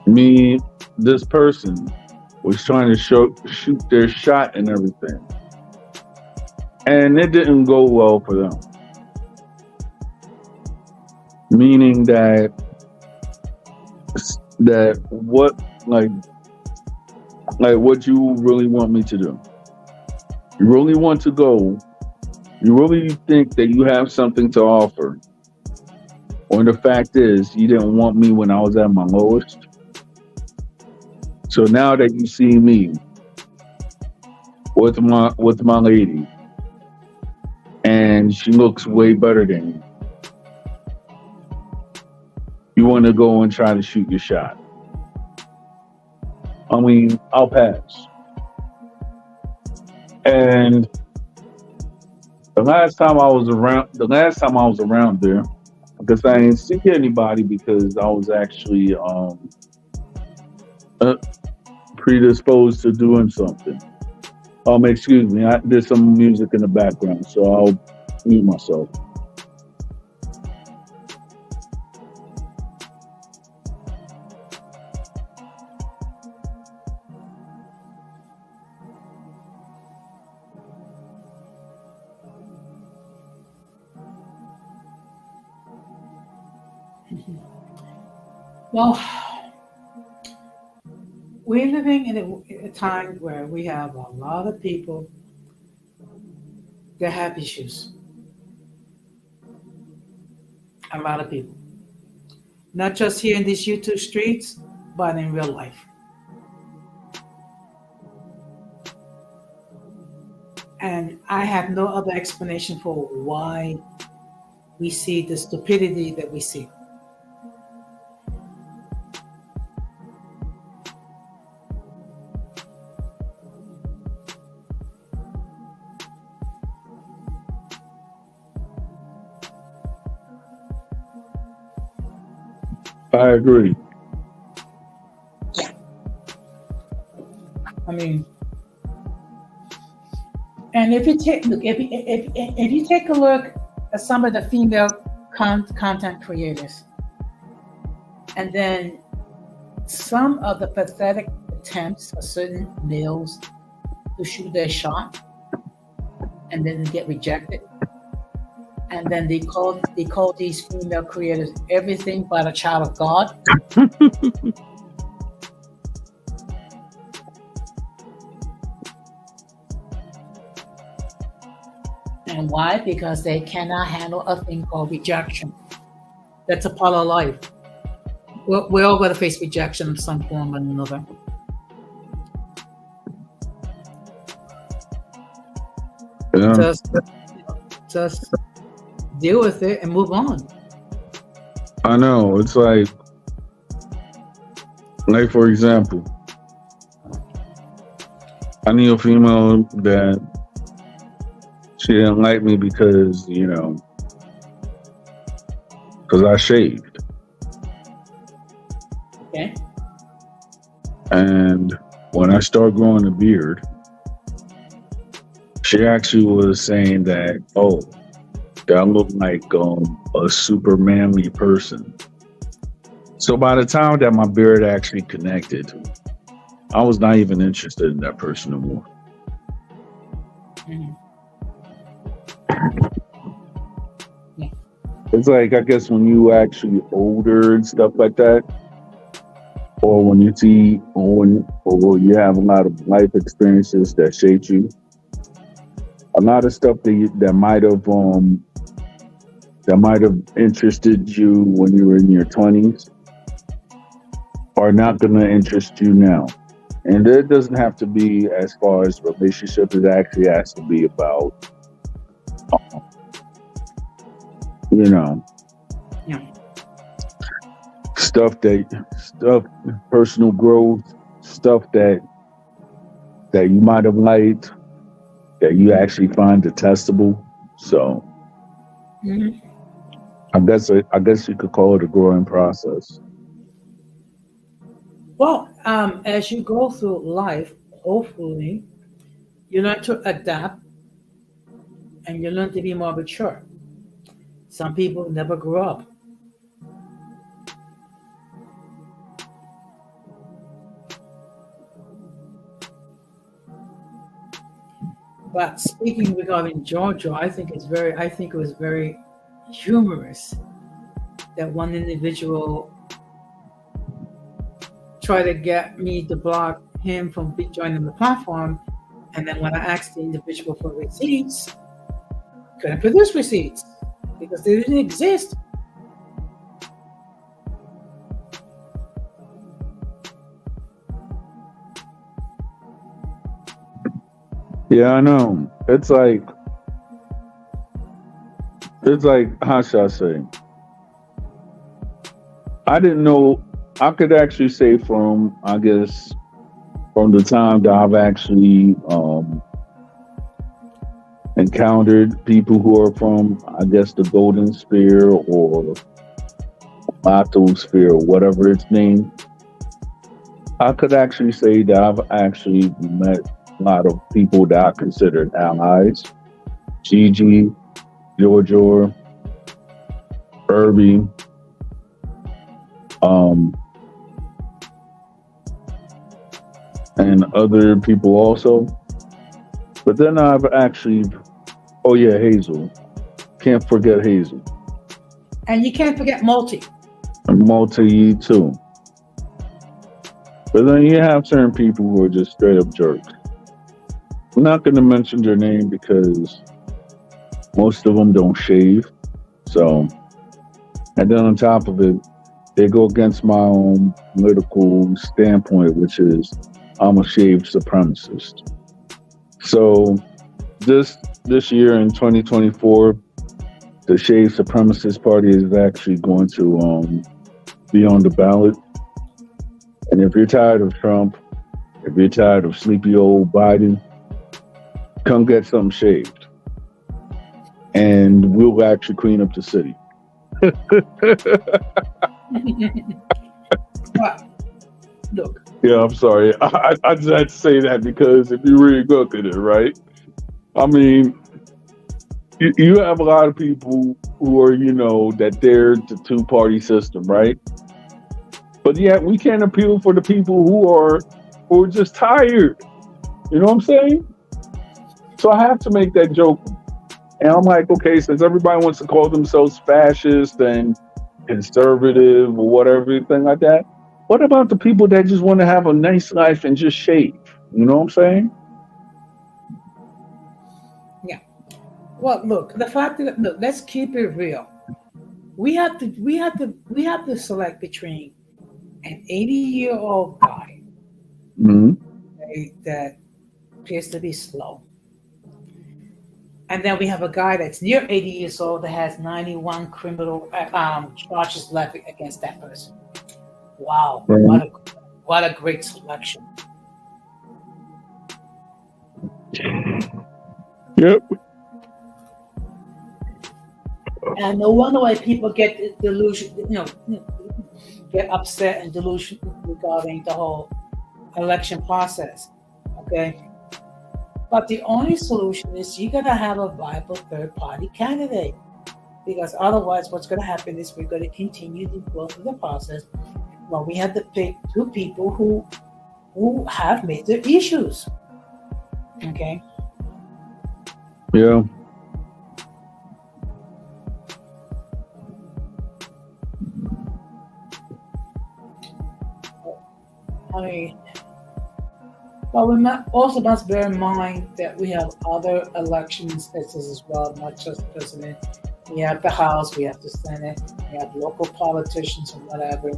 me, this person was trying to shoot their shot and everything. And it didn't go well for them. Meaning that what like what you really want me to do. You really want to go, you really think that you have something to offer. Or the fact is you didn't want me when I was at my lowest. So now that you see me with my lady and she looks way better than you, you want to go and try to shoot your shot. I mean, I'll pass. And the last time I was around there, because I didn't see anybody because I was actually uh, predisposed to doing something. Excuse me, there's some music in the background, so I'll mute myself. Well, we're living in a time where we have a lot of people that have issues. A lot of people, not just here in these YouTube streets, but in real life. And I have no other explanation for why we see the stupidity that we see. I agree. I mean, and if you take look, if you take a look at some of the female content creators, and then some of the pathetic attempts of certain males to shoot their shot, and then they get rejected. And then they call these female creators everything but a child of God. And why? Because they cannot handle a thing called rejection. That's a part of life. We're all going to face rejection in some form or another. Yeah, Just deal with it and move on. I know. It's like for example, I knew a female that she didn't like me because because I shaved, Okay. and when I started growing a beard, she actually was saying that, oh, that I look like a super manly person. So by the time that my beard actually connected, I was not even interested in that person no more. Mhm. Yeah. It's like, I guess when you actually older and stuff like that, or when you see, or you have a lot of life experiences that shape you, a lot of stuff that might have interested you when you were in your 20s are not going to interest you now. And it doesn't have to be as far as relationship. It actually has to be about, you know, Yeah. stuff, personal growth, stuff that you might have liked, that you actually find detestable. So Mhm. I guess you could call it a growing process. Well, as you go through life, hopefully, you learn to adapt and you learn to be more mature. Some people never grew up. But speaking regarding Georgia, I think it was very humorous that one individual tried to get me to block him from joining the platform, and then when I asked the individual for receipts, couldn't produce receipts because they didn't exist. Yeah, I know. It's like how should I say? I didn't know. I could actually say from, I guess, from the time that I've actually encountered people who are from, I guess, the Golden Sphere or Sphere or whatever it's named. I could actually say that I've actually met a lot of people that I considered allies. Gigi, Giorgio, Irby, um, and other people also. But then I've actually, oh yeah, Hazel. Can't forget Hazel. And you can't forget multi. And Multi too. But then you have certain people who are just straight up jerks. I'm not going to mention their name because most of them don't shave. So, and then on top of it, they go against my own political standpoint, which is I'm a shaved supremacist. So this year in 2024, the Shave Supremacist Party is actually going to be on the ballot. And if you're tired of Trump, if you're tired of sleepy old Biden, come get something shaved, and we'll actually clean up the city. But look, Yeah, I'm sorry. I just had to say that because if you really look at it, right? I mean, you have a lot of people who are, that they're the two-party system, right? But yet we can't appeal for the people who are just tired. You know what I'm saying? So I have to make that joke. And I'm like, okay, since everybody wants to call themselves fascist and conservative or whatever, thing like that, what about the people that just want to have a nice life and just shave? You know what I'm saying? Yeah. Well, look, the fact that look, let's keep it real. We have to select between an 80-year-old guy, Hmm. okay, that appears to be slow, and then we have a guy that's near 80 years old that has 91 criminal charges left against that person. Wow, Right. what a great selection. Yep. And no wonder why people get delusion, get upset and delusional regarding the whole election process. Okay, but the only solution is you gotta have a viable third party candidate, because otherwise, what's gonna happen is we're gonna continue to go through the process. Well, we have to pick two people who have major issues. Okay, Yeah. I mean, but we also must bear in mind that we have other elections instances as well, not just president. We have the House, we have the Senate, we have local politicians and whatever.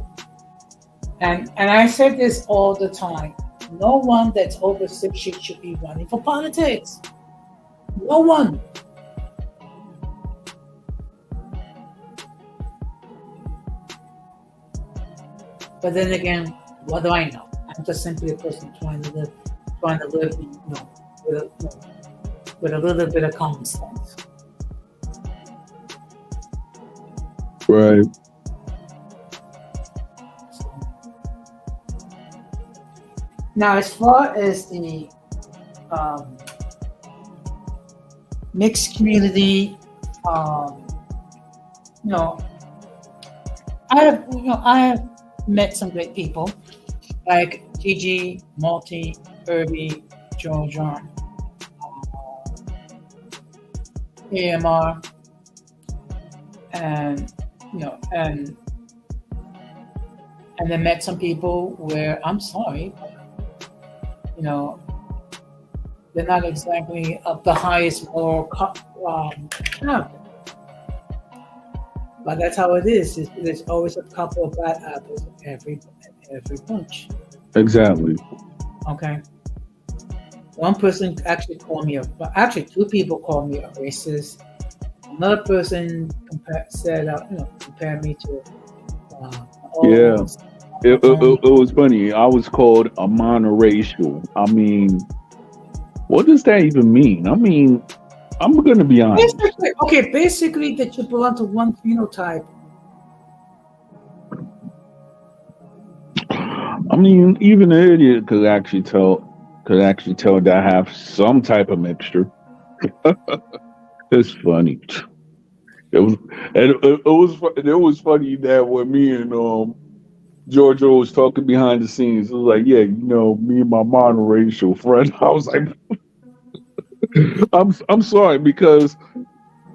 And I say this all the time. No one that's over 60 should be running for politics. No one. But then again, what do I know? I'm just simply a person trying to live, with a little bit of common sense. Right. So, now, as far as the um, mixed community, um, you know, I have met some great people like Gigi, Multi, Irby, Joe John, AMR, and you know, and then met some people where I'm sorry, you know, they're not exactly of the highest moral character. But that's how it is. There's always a couple of bad apples in every bunch. Exactly. Okay. One person actually called me actually two people called me a racist. Another person compared me to Yeah. oh, It was funny. I was called a monoracial. I mean, what does that even mean? I mean, I'm going to be honest. basically that you belong to one phenotype. I mean, even an idiot could actually tell that I have some type of mixture. It's funny. It was funny that when me and Georgia was talking behind the scenes, it was like, yeah, me and my monoracial friend. I was like, I'm sorry because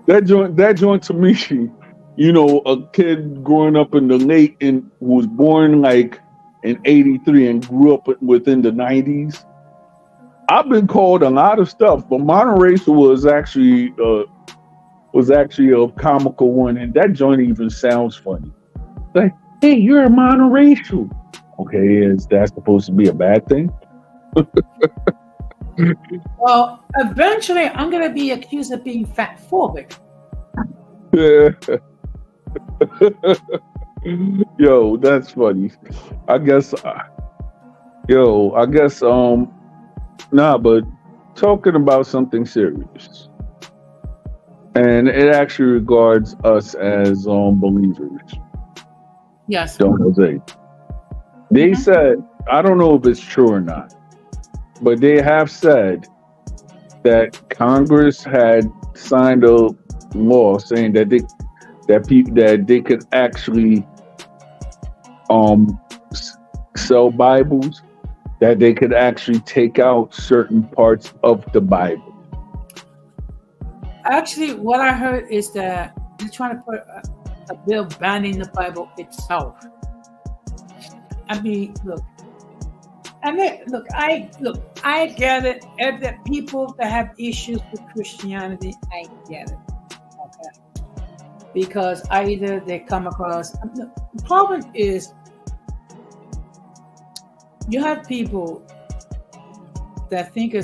that joint to me, a kid growing up in the late and was born like in '83 and grew up within the '90s. I've been called a lot of stuff, but monoracial was actually a comical one, and that joint even sounds funny. Like, hey, you're a monoracial. Okay, is that supposed to be a bad thing? Well, eventually I'm gonna be accused of being fat phobic. Yeah. Yo, that's funny. I guess. I guess. Nah, but talking about something serious, and it actually regards us as believers. Yes. Don't Jose. They Mhm. said, I don't know if it's true or not, but they have said that Congress had signed a law saying that they could actually um s- sell Bibles that they could actually take out certain parts of the Bible. Actually, what I heard is that they're trying to put a bill banning the Bible itself. I mean, look, I get it. That people that have issues with Christianity, I get it. Okay, because either they come across. The problem is you have people that think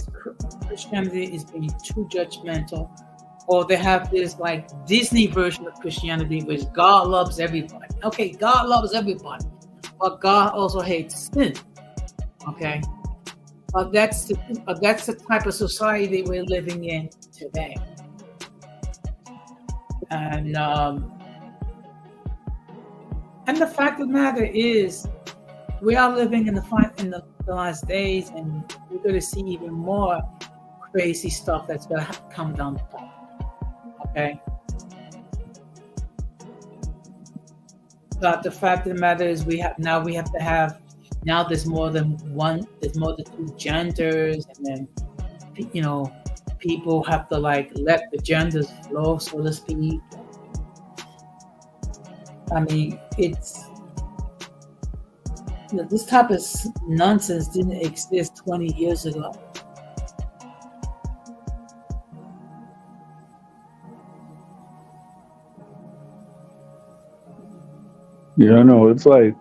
Christianity is being too judgmental, or they have this like Disney version of Christianity, which God loves everybody. Okay, God loves everybody, but God also hates sin. Okay, that's the type of society we're living in today, and the fact of the matter is, we are living in the last days, and we're going to see even more crazy stuff that's going to come down the pipe. Okay. But the fact of the matter is, there's more than two genders, and then people have to like let the genders flow, so to speak. I mean, it's this type of nonsense didn't exist 20 years ago. Yeah, I know. It's like,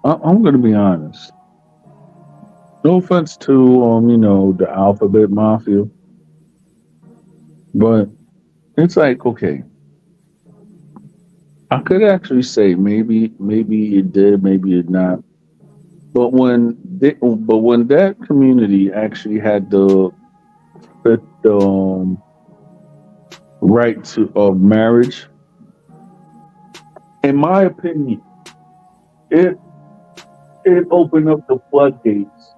I'm going to be honest. No offense to, the alphabet mafia, but it's like, okay, I could actually say maybe it did, maybe it not. But when that community actually had the right to of marriage, in my opinion, it opened up the floodgates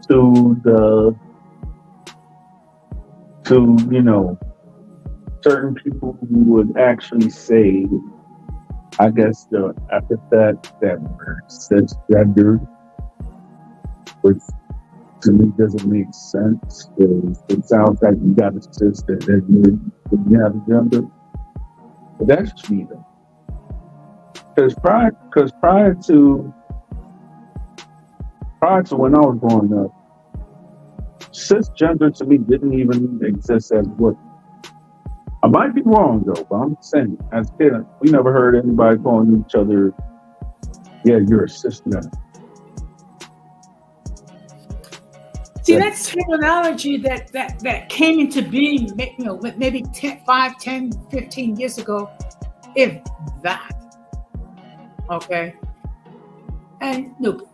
to certain people who would actually say, I guess, the epithet that were cisgendered, which to me doesn't make sense. It sounds like you got a sister and you have a gender, but that's just me though. Because prior to when I was growing up, cisgender to me didn't even exist as what. I might be wrong though, but I'm saying as a kid, we never heard anybody calling each other, "Yeah, you're a cisgender." See, that's terminology that came into being, maybe 5, 10, 15 years ago, if that. Okay. And look,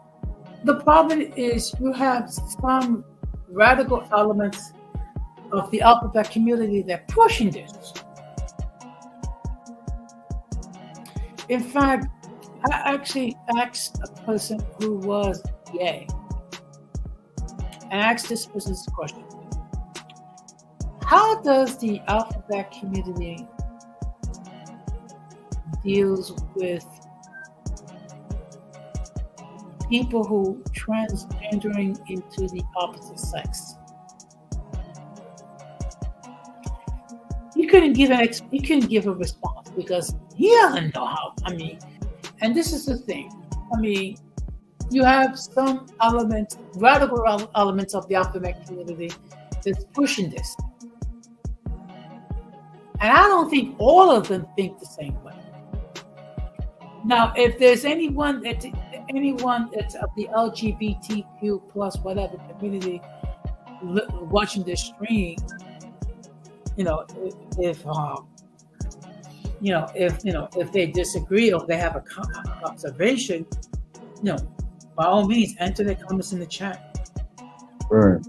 the problem is you have some radical elements of the alphabet community that are pushing this. In fact, I actually asked a person who was gay, and asked this person this question: how does the alphabet community deals with people who transgendering into the opposite sex? He couldn't give a response because he doesn't know how. I mean, and this is the thing. I mean, you have some radical elements of the alphabet community that's pushing this. And I don't think all of them think the same way. Now, if there's anyone that's of the LGBTQ plus whatever community watching this stream, if they disagree or they have a observation, by all means, enter their comments in the chat. Right.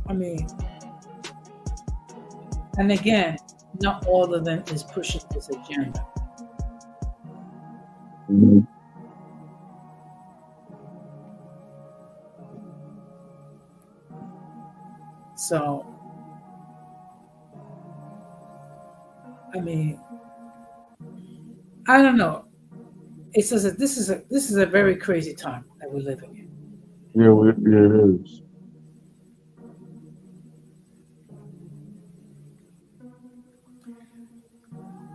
I mean, and again, not all of them is pushing this agenda. Mm-hmm. So, I mean, I don't know. It's just that this is a very crazy time that we're living in. Yeah, yeah, it is.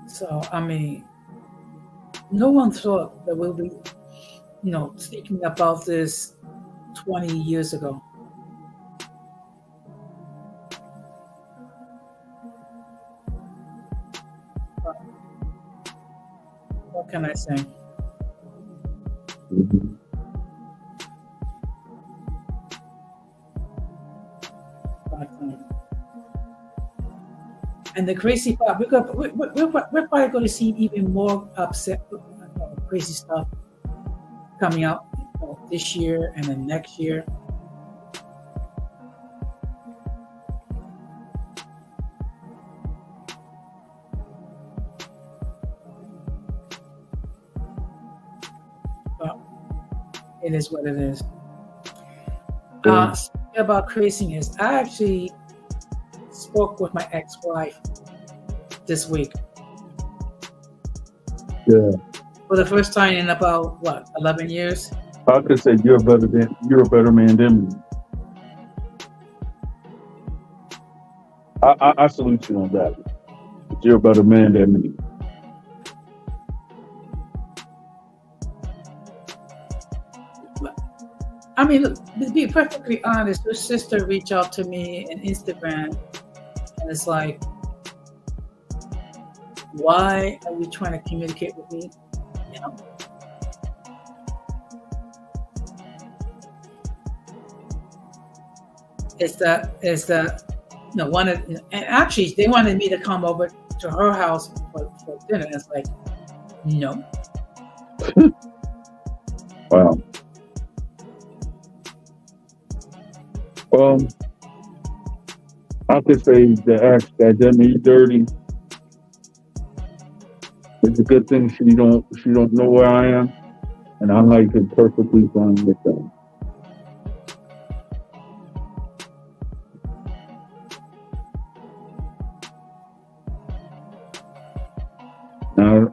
So I mean, no one thought that we'll be, speaking about this 20 years ago. But what can I say? Mhm. But, and the crazy part, we're probably going to see even more upset, crazy stuff coming out, this year and then next year. But it is what it is. Yeah, Speaking about craziness, I actually spoke with my ex-wife this week yeah. for the first time in about what 11 years. I could say you're a better man than me. I salute you on that. You're a better man than me. I mean, look, to be perfectly honest, her sister reached out to me on Instagram, and it's like, why are you trying to communicate with me? You know, it's that wanted, and actually they wanted me to come over to her house for dinner. And it's like, no. Wow. Um, I could say the act that done me dirty. It's a good thing she don't know where I am, and I like it perfectly fine with that.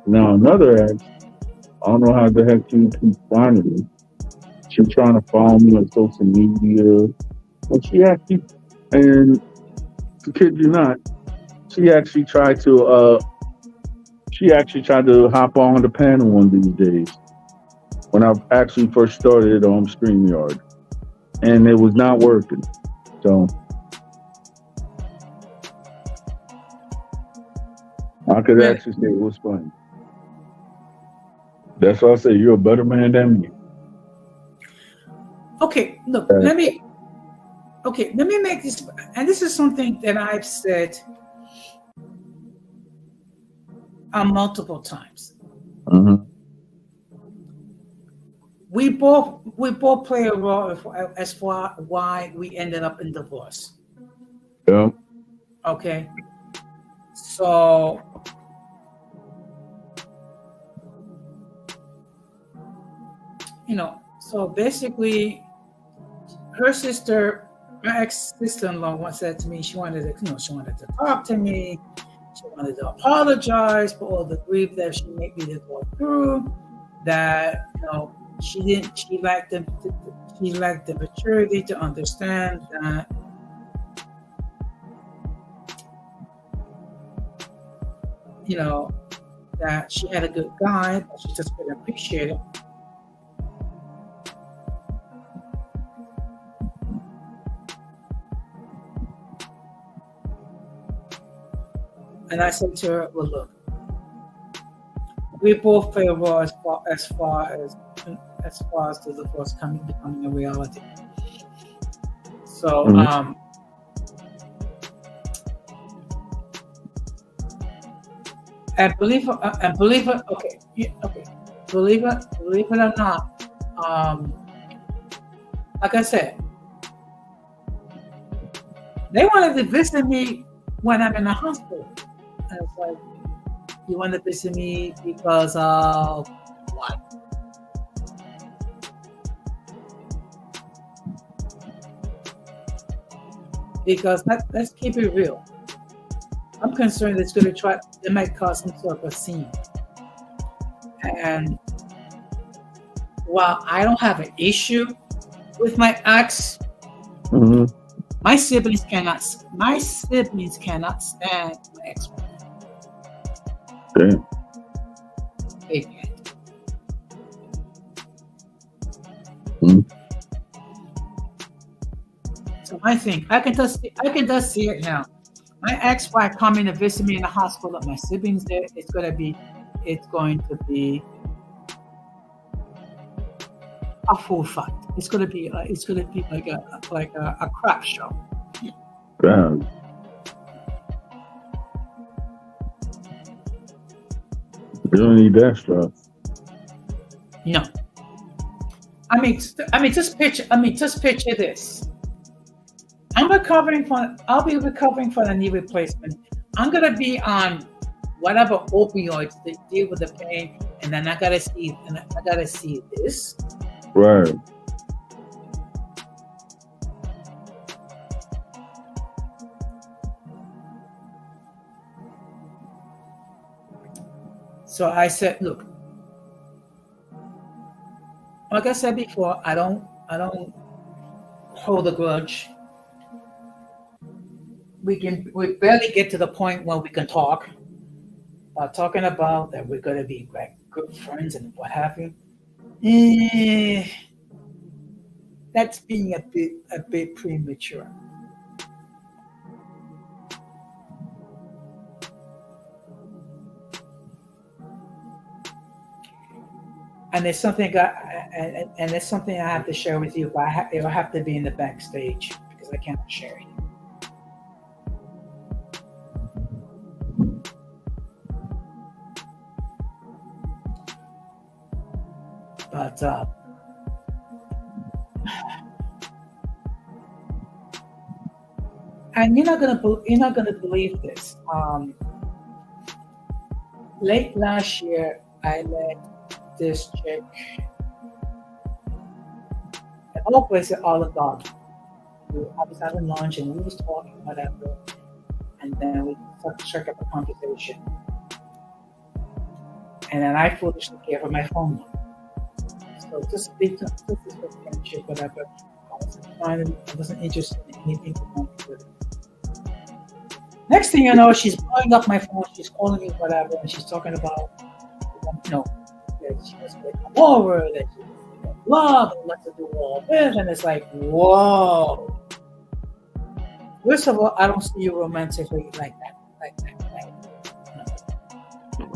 Now another ex, I don't know how the heck she keeps finding me. She's trying to follow me on social media, and and to kid you not, she actually tried to hop on the panel one of these days when I actually first started on StreamYard, and it was not working. So I could Really? actually say it was fun. That's why I say you're a better man than me. Okay, look, Uh, let me make this, and this is something that I've said multiple times. mhm. We both play a role as far why we ended up in divorce. Yeah. Okay, so so basically, her sister, my ex sister-in-law, once said to me she wanted to talk to me. She wanted to apologize for all the grief that she made me to go through. That she didn't. She lacked the maturity to understand that you know that she had a good guy, but she just couldn't appreciate it. And I said to her, "Well, look, we both play a role as far as the divorce becoming a reality. So, Mhm. and believe it, okay, yeah, okay, believe it or not, like I said, they wanted to visit me when I'm in the hospital. And it's like, you want to visit me because of what? Because let's keep it real. I'm concerned it's going to try. It might cause some sort of a scene. And while I don't have an issue with my ex, Hmm. my siblings cannot stand my ex-wife. Damn. They can't. Mm. So I can just see it now. My ex-wife coming to visit me in the hospital, my siblings there, it's going to be a full fight. It's gonna be like a crap show. Damn. You don't need that stuff. No, just picture this. I'll be recovering for a knee replacement. I'm gonna be on whatever opioids that deal with the pain, and then I gotta see this. Right. So I said, look, like I said before, I don't hold a grudge. We barely get to the point where we can talk. Talking about that we're gonna be like good friends and what have you. Eh, that's being a bit premature. And it's something and it's something I have to share with you, but it'll have to be in the backstage because I can't share it. But and you're not gonna believe this. Late last year, I met this chick at all places, Olive Garden. I was having lunch and we was talking whatever, and then we struck up a conversation. And then I foolishly gave her my phone number. So this is for friendship, whatever. I wasn't interested in anything with it. Next thing you know, she's blowing up my phone. She's calling me whatever, and she's talking about, that she was going to come over, that she was going to love, and let's do all this, and it's like, whoa. First of all, I don't see you romantically like that, no.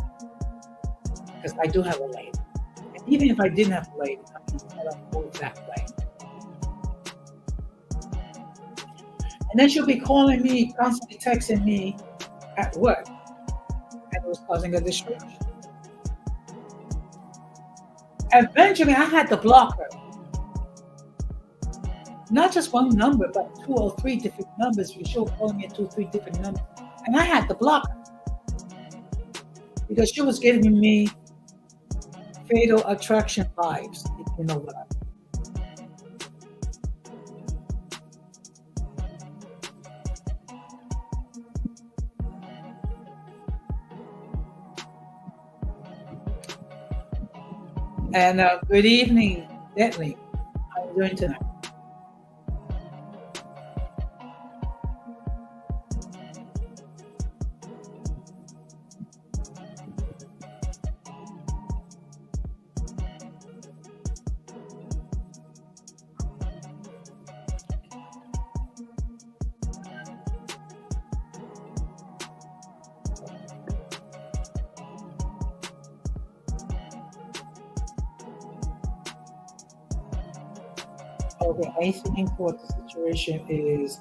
Because I do have a lady, and even if I didn't have a lady, I don't move that way. And then she'll be calling me, constantly texting me at work. And it was causing a distraction. Eventually, I had to block her. Not just one number, but 2 or 3 different numbers. She was calling me 2 or 3 different numbers. And I had to block her. Because she was giving me fatal attraction vibes, if you know what I mean. And good evening, Detley. How are you doing tonight? Okay, I think what the situation is,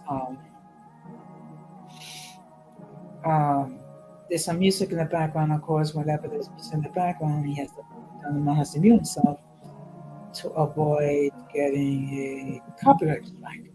there's some music in the background, of course. Whenever there's music in the background, Armando has to mute himself to avoid getting a copyright strike.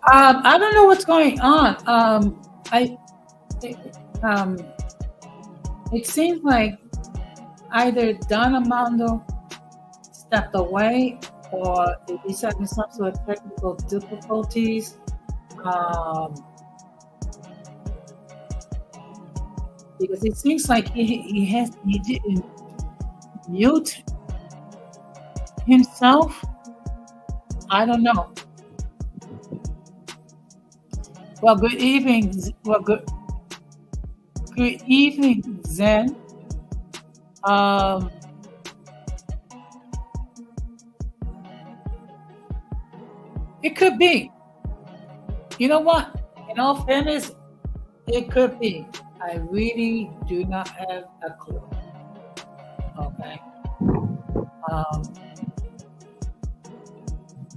I don't know what's going on. I it, um, it seems like either Don Armando stepped away or he's having some sort of technical difficulties. Um, because it seems like he didn't mute himself. I don't know. Well, good evening. Well, good evening, Zen. Um, it could be. You know what? In all fairness, it could be. I really do not have a clue. Okay. Um,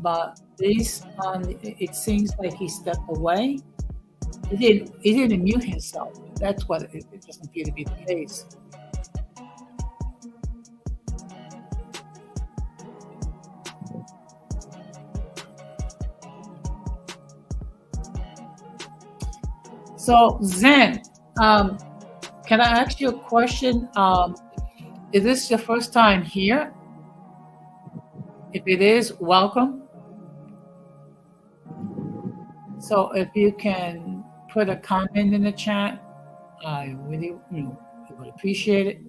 but based on it seems like he stepped away. He didn't mute himself. That's what it doesn't appear to be the case. So Zen, um, can I ask you a question? Is this your first time here? If it is, welcome. So if you can put a comment in the chat, I really would appreciate it.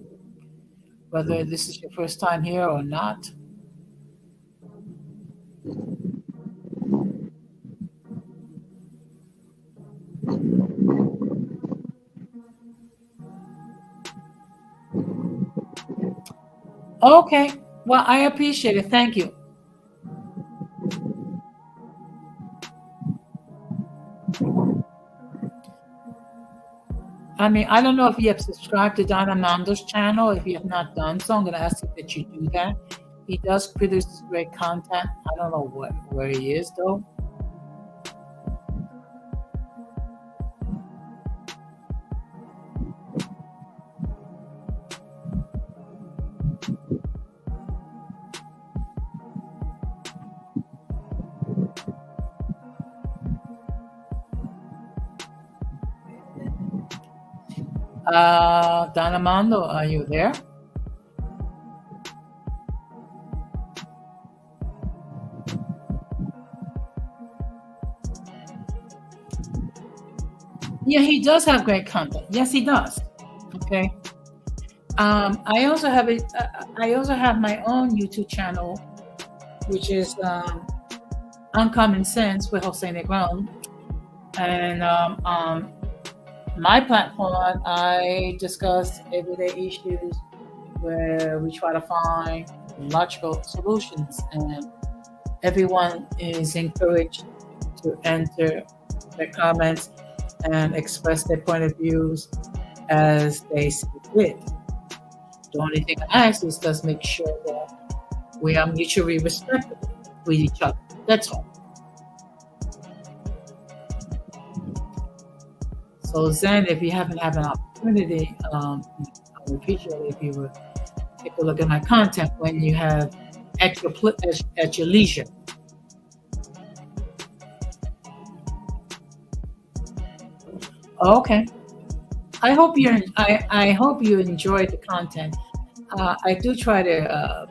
Whether this is your first time here or not. Okay. Well, I appreciate it. Thank you. I mean, I don't know if you have subscribed to Don Armando's channel. If you have not done so, I'm going to ask you that you do that. He does produce great content. I don't know where he is, though. Don Armando, are you there? Yeah, he does have great content. Yes, he does. Okay. I also have I also have my own YouTube channel, which is Uncommon Sense with Jose Negron, and my platform I discuss everyday issues where we try to find logical solutions, and everyone is encouraged to enter their comments and express their point of views as they see fit. The only thing I ask is just make sure that we are mutually respectful with each other. That's all. So Zen, if you haven't had an opportunity, I would appreciate it if you would take a look at my content when you have at your leisure. Okay. I hope you enjoyed the content. I do try to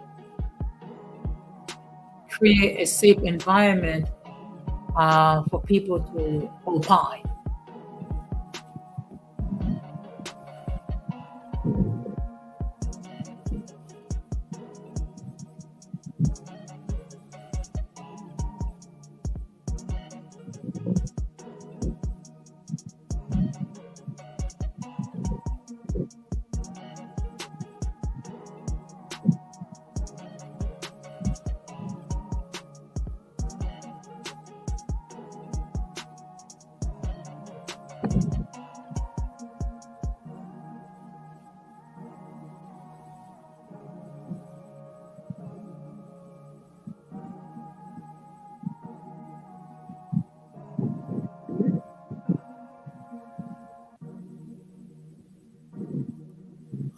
create a safe environment for people to opine.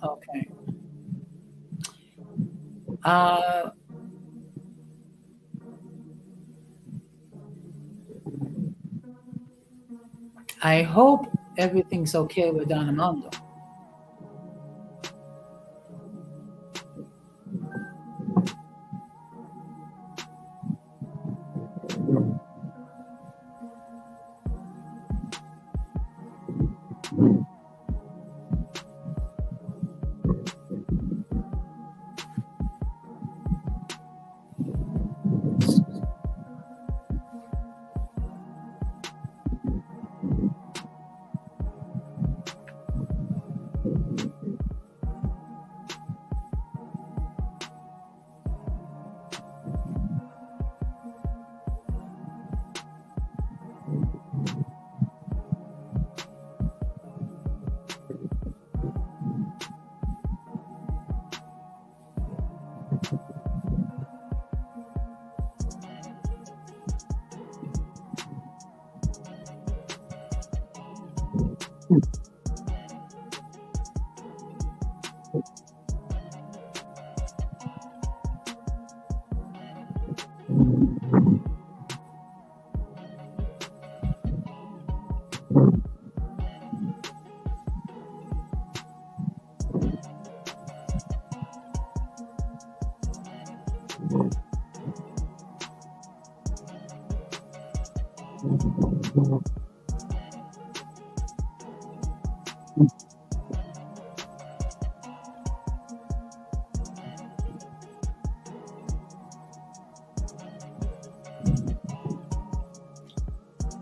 Okay. I hope everything's okay with Armando.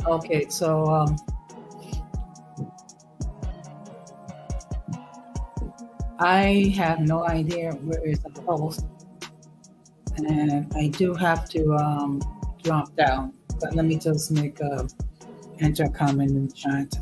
Okay, so I have no idea where is the host, and I do have to drop down. But let me just make a enter a comment in the chat.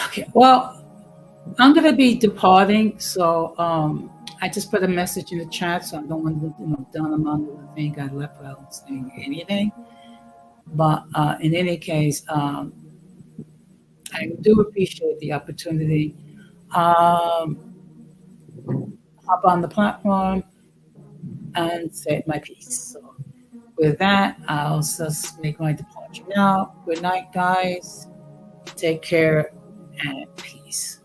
Okay, well, I'm gonna be departing, so I just put a message in the chat, so I don't want to, Don Armando to think I left without saying anything. But in any case, I do appreciate the opportunity. Um, hop on the platform and say my piece. So with that, I'll just make my departure now. Good night, guys. Take care and peace.